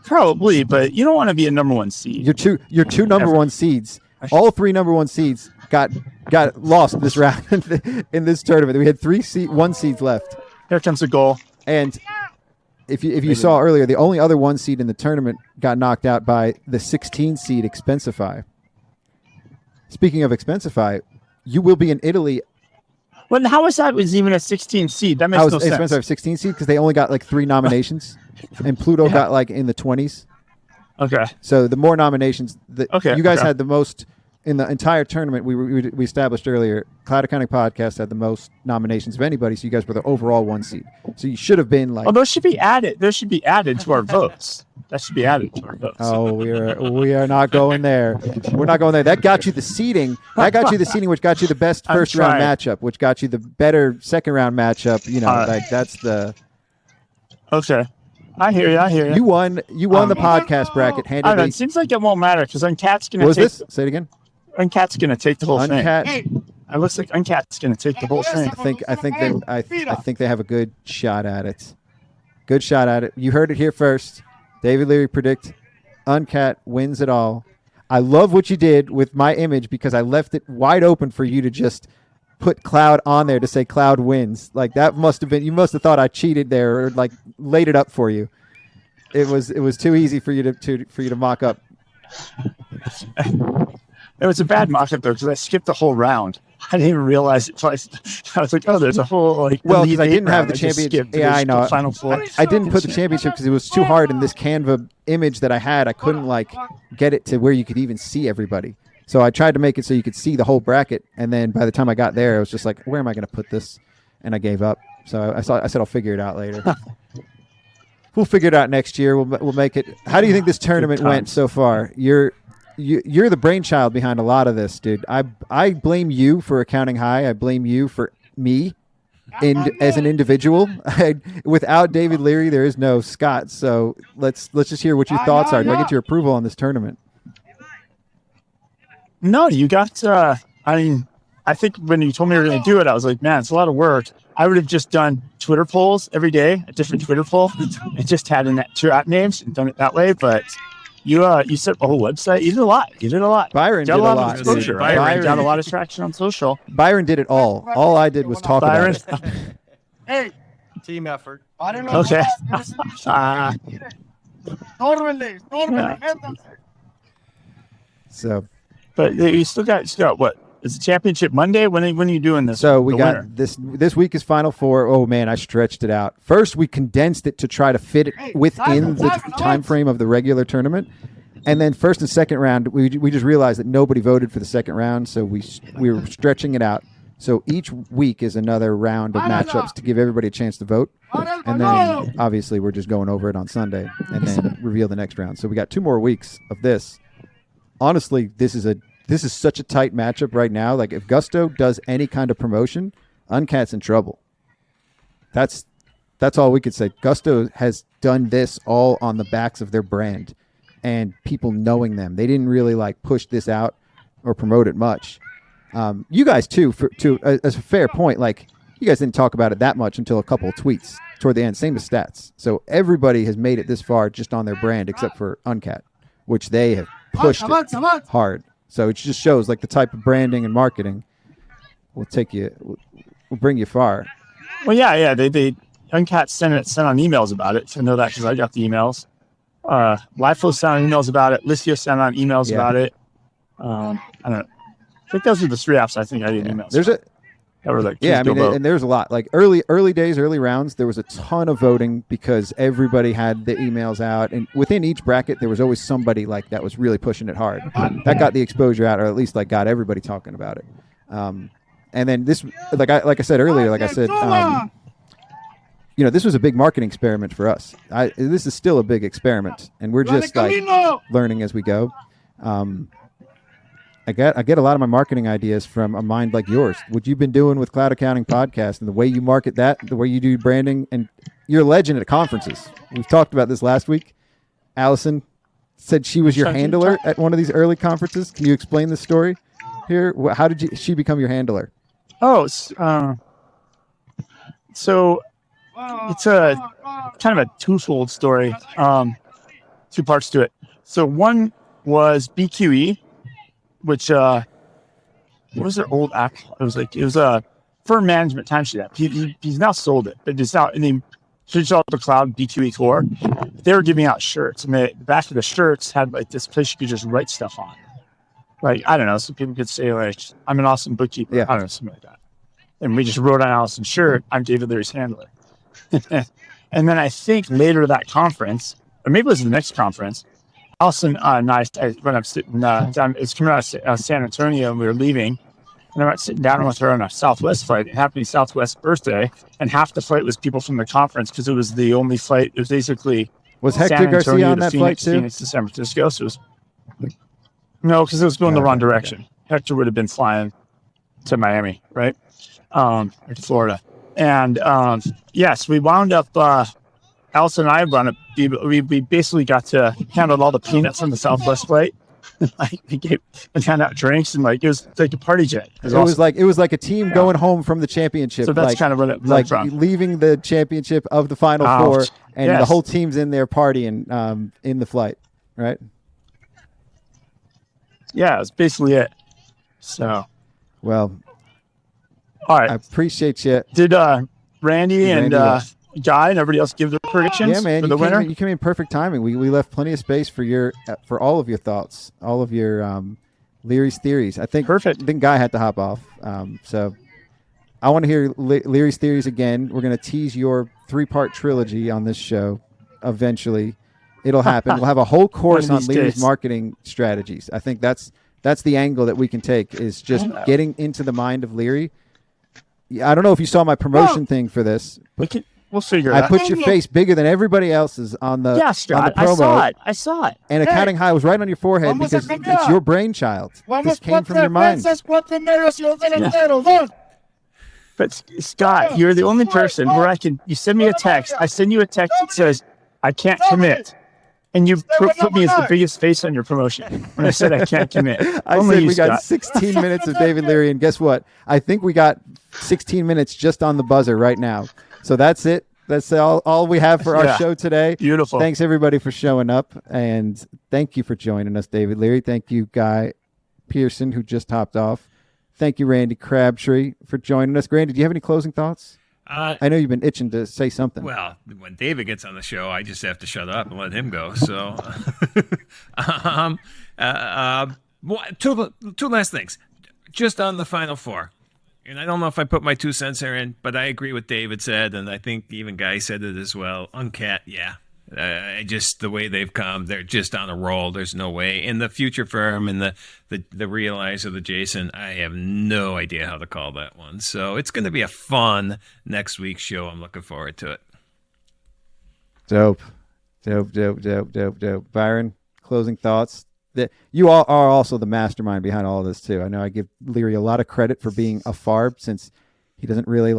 Probably, but you don't want to be a number one seed. Your two number one seeds, all three number one seeds got lost this round in this tournament. We had 1 seeds left. Here comes a goal. And if you saw earlier, the only other 1 seed in the tournament got knocked out by the 16 seed Expensify. Speaking of Expensify, you will be in Italy Well, how was that? Was even a 16 seed? That makes How was no sense. Spencer have 16 seed because they only got like 3 nominations, and Pluto got like in the 20s. Okay. So the more nominations, you guys okay. had the most in the entire tournament. We established earlier, Cloud Accounting Podcast had the most nominations of anybody. So you guys were the overall 1 seed. So you should have been like. Oh, those should be added. Those should be added to our votes. That should be added to our votes. Oh, we are not going there. We're not going there. That got you the seeding. That got you the seeding, which got you the best first round matchup, which got you the better second round matchup. You know, like that's the. Okay. I hear you. You won the podcast bracket. I don't know. It seems like it won't matter because Uncat's going to take. What was this? Say it again. Uncat's going to take the whole Uncat. thing. It looks like Uncat's going to take the whole thing. I think they have a good shot at it. Good shot at it. You heard it here first. David Leary predict Uncat wins it all. I love what you did with my image because I left it wide open for you to just put Cloud on there to say Cloud wins. Like that must have been, you must have thought I cheated there or like laid it up for you. It was too easy for you to mock up. It was a bad mock-up though because I skipped the whole round. I didn't even realize it twice. I was like, oh, there's a whole like. Well, because I didn't have the championship. Yeah, I know. Final four. I didn't put the championship because it was too hard in this Canva image that I had. I couldn't like get it to where you could even see everybody. So I tried to make it so you could see the whole bracket. And then by the time I got there, I was just like, where am I going to put this? And I gave up. So I said I'll figure it out later. We'll figure it out next year. We'll make it. How do you think this tournament went so far? You're the brainchild behind a lot of this, dude. I blame you for accounting high. I blame you for me as an individual. Without David Leary, there is no Scott. So let's just hear what your thoughts are. Do I get your approval on this tournament? No, you got. I think when you told me you were going to do it, I was like, man, it's a lot of work. I would have just done Twitter polls every day, a different Twitter poll, and just had in that 2 app names and done it that way. But you set up a whole website. You did a lot. Byron did a lot. Exposure, right? Byron got a lot of traction on social. Byron did it all. All I did was talk about it. Hey, team effort. Okay. So, but you still got what? Is the championship Monday? When are you doing this? So we got this week is Final Four. Oh man, I stretched it out. First, we condensed it to try to fit it within the time frame of the regular tournament, and then first and second round, we just realized that nobody voted for the second round, so we were stretching it out. So each week is another round of matchups to give everybody a chance to vote, and then obviously we're just going over it on Sunday and then reveal the next round. So we got 2 more weeks of this. Honestly, this is such a tight matchup right now. Like if Gusto does any kind of promotion, Uncat's in trouble. That's all we could say. Gusto has done this all on the backs of their brand and people knowing them. They didn't really like push this out or promote it much. You guys too, as a fair point, like you guys didn't talk about it that much until a couple of tweets toward the end. Same as stats. So everybody has made it this far just on their brand except for Uncat, which they have pushed it hard. So it just shows like the type of branding and marketing will bring you far. Well, yeah. They Uncat sent on emails about it. So I know that because I got the emails. LiveFlow sent on emails about it. Listio sent on emails about it. I don't know. I think those are the 3 apps I think I did emails. There's and there's a lot. Like early days, early rounds, there was a ton of voting because everybody had the emails out, and within each bracket, there was always somebody like that was really pushing it hard. That got the exposure out, or at least like got everybody talking about it. And then this, like I said earlier, this was a big marketing experiment for us. This is still a big experiment, and we're just like learning as we go. I get a lot of my marketing ideas from a mind like yours. What you've been doing with Cloud Accounting Podcast and the way you market that, the way you do branding, and you're a legend at conferences. We've talked about this last week. Allison said she was your handler at one of these early conferences. Can you explain the story here? How did she become your handler? Oh, so it's a kind of a twofold story. 2 parts to it. So one was BQE, which what was their old app? It was a firm management timesheet app. He's now sold it, but it's out and he switched out the cloud BQE core. They were giving out shirts, and the back of the shirts had like this place you could just write stuff on. Like I don't know, so people could say like I'm an awesome bookkeeper. Yeah. I don't know, something like that. And we just wrote on Allison's shirt, "I'm David Leary's handler." And then I think later that conference, or maybe it was the next conference, Allison and I, when I'm sitting down, it's coming out of San Antonio, and we were leaving. And I'm sitting down with her on a Southwest flight. It happened to be Southwest's birthday, and half the flight was people from the conference because it was the only flight. It was basically Hector San Garcia Antonio on to that Phoenix, flight too? Phoenix to San Francisco. So it was no, because it was going the wrong direction. Hector would have been flying to Miami, right, or to Florida. And yes, we wound up. Allison and I wound up. We basically got to handle all the peanuts on the Southwest flight. Like we hand out drinks, and like it was like a party jet. It was like a team going home from the championship. So that's like, kind of what it was like from. Leaving the championship of the Final Four, and the whole team's in there partying in the flight, right? Yeah, it's basically it. So, well, all right. I appreciate you. Did Randy and Guy and everybody else give their predictions? Yeah, man. For the winner. You came in perfect timing. We left plenty of space for all of your thoughts, all of your Leary's theories. I think perfect. I think Guy had to hop off. So I want to hear Leary's theories again. We're going to tease your 3-part trilogy on this show. Eventually, it'll happen. We'll have a whole course on Leary's marketing strategies. I think that's the angle that we can take, is just getting into the mind of Leary. I don't know if you saw my promotion thing for this. We'll figure it out. I put your face bigger than everybody else's on the Scott, on the promo. I saw it. And Accounting High was right on your forehead because it's your brainchild. This came from your mind. But Scott, you're the only person where you send me a text. I send you a text that says, "I can't commit." And you put me as the biggest face on your promotion when I said I can't commit. I said we got 16 minutes of David Leary, and guess what? I think we got 16 minutes just on the buzzer right now. So that's it. That's all we have for our show today. Beautiful. Thanks, everybody, for showing up, and thank you for joining us, David Leary. Thank you, Guy Pearson, who just hopped off. Thank you, Randy Crabtree, for joining us. Randy, do you have any closing thoughts? I know you've been itching to say something. Well, when David gets on the show, I just have to shut up and let him go. So, two last things. Just on the Final Four. And I don't know if I put my 2 cents here in, but I agree with David said, and I think even Guy said it as well. Uncat, yeah. Just the way they've come, they're just on a roll. There's no way. In the future firm and the realizer, the Jason, I have no idea how to call that one. So it's going to be a fun next week's show. I'm looking forward to it. Dope. Byron, closing thoughts. That you all are also the mastermind behind all of this too. I know I give Leary a lot of credit for being a FARB, since he doesn't really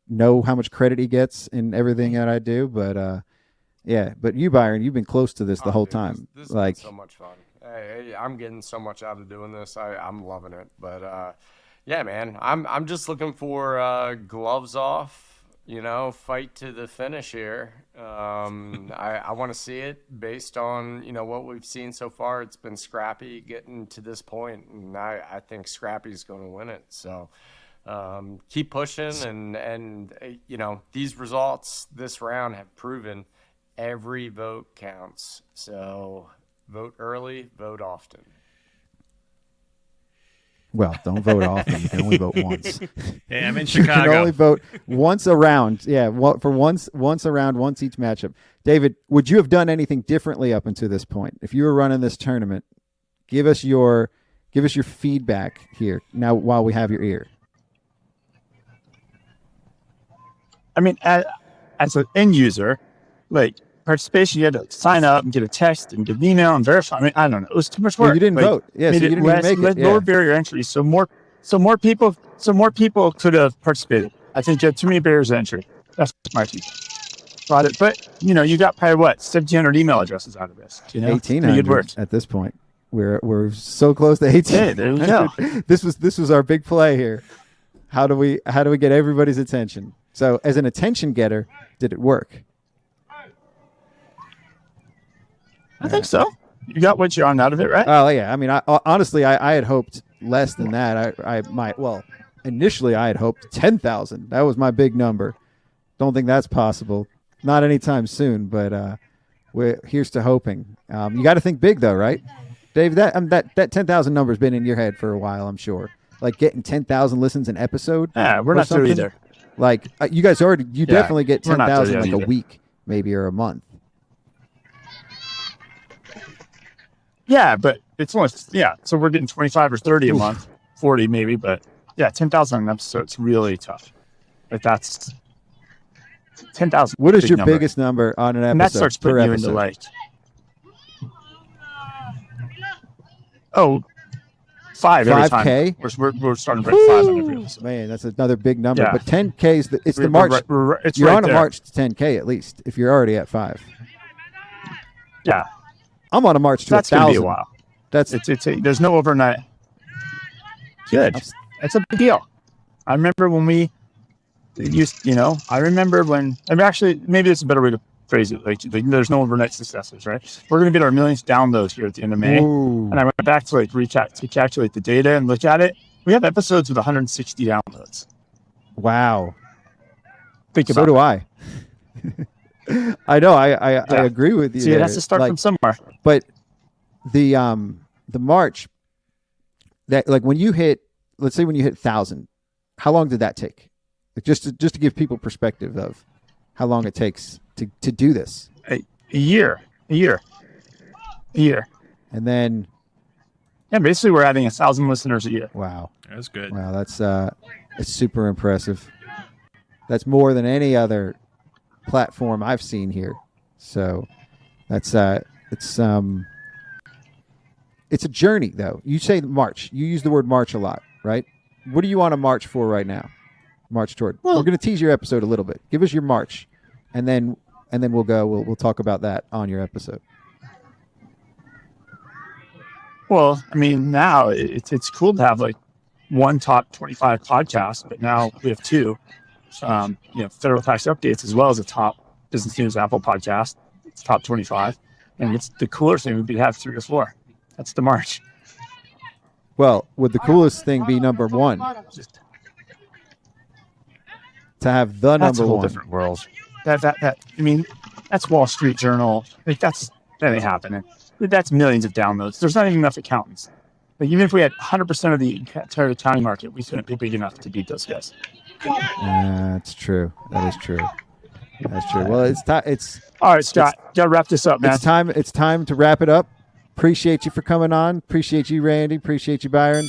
know how much credit he gets in everything that I do, but yeah, but you, Byron, you've been close to this the whole time. This has been so much fun. Hey, I'm getting so much out of doing this. I'm loving it. But yeah, man, I'm just looking for gloves off. Fight to the finish here. I want to see it based on what we've seen so far. It's been scrappy getting to this point, and I think Scrappy's going to win it. So keep pushing, and these results this round have proven every vote counts. So vote early, vote often. Well, don't vote often. You can only vote once. Yeah, I'm in Chicago. You can only vote once a round. Yeah, for once a round, once each matchup. David, would you have done anything differently up until this point if you were running this tournament? Give us your feedback here now while we have your ear. I mean, as an end user, participation, you had to sign up and get a text and get an email and verify. I mean, I don't know. It was too much work. Well, you didn't vote. Yeah, so you didn't even make it. Lower barrier entry. So more people could have participated. I think you had too many barriers to entry. That's my team. But you got probably 1,700 email addresses out of this. 1,800 at this point. We're so close to 18. Hey, there we go. This was our big play here. How do we get everybody's attention? So as an attention getter, did it work? I think so. You got what you're on out of it, right? Oh, yeah. I mean, honestly, I had hoped less than that. Initially I had hoped 10,000. That was my big number. Don't think that's possible. Not anytime soon, but here's to hoping. You got to think big, though, right? Dave, that 10,000 number's been in your head for a while, I'm sure. like getting 10,000 listens an episode. Yeah, we're or not there something? either. Like you guys already, you definitely get we're not there 10,000 yet like a either. week, maybe, or a month. Yeah, but it's only so we're getting 25 or 30 a month, 40 maybe, but yeah, 10,000 an episode. It's really tough. But that's 10,000. What is your number. biggest number on an episode? And that starts per putting you episode? into like, oh, 5 every 5K? time. We're starting to break 5 on every episode. Man, that's another big number. Yeah. But 10K is it's the We're march. right- it's You're right on a there. march to 10K at least if you're already at 5. Yeah, I'm on a march to that's going to be a 1,000. while. That's There's no overnight. Good. That's a big deal. I remember when we used, I remember when, actually, maybe it's a better way to phrase it. Like there's no overnight successes, right? We're going to get our millionth downloads here at the end of May. Ooh. And I went back to to calculate the data and look at it. We have episodes with 160 downloads. Wow. Think So about do it. I. I know. I agree with you. See, it has there. to start from somewhere. But the march that when you hit, let's say when you hit 1,000, how long did that take? Like just to give people perspective of how long it takes to do this. A year. And then Yeah, basically we're adding 1,000 listeners a year. wow. That's good. Wow, that's it's super impressive. That's more than any other platform I've seen here. So that's it's a journey though. You say march. You use the word march a lot, right? What do you want to march for right now? March toward. Well- We're going to tease your episode a little bit. Give us your march, and then we'll go. We'll talk about that on your episode. Well, I mean, now it's cool to have like one top 25 podcast, but now we have 2. Federal tax updates as well as a top business news Apple podcast. It's top 25, and it's the cooler thing would be to have 3 or 4. That's the march. Well, would the coolest thing be number 1? To have the That's a number whole 1. different world. That I mean, that's Wall Street Journal. Like that ain't happening. That's millions of downloads. There's not even enough accountants. Like even if we had 100% of the entire accounting market, we couldn't be big enough to beat those guys. That's true. That is true. That's true. Well, it's All right, Scott, gotta wrap this up, man. It's time to wrap it up. Appreciate you for coming on. Appreciate you, Randy. Appreciate you, Byron.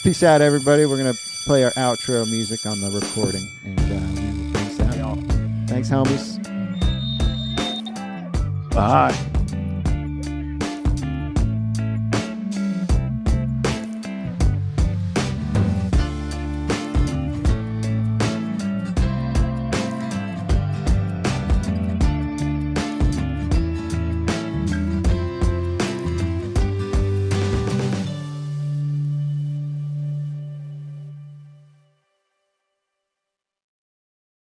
Peace out, everybody. We're gonna play our outro music on the recording, and peace out. Thanks, homies. Bye.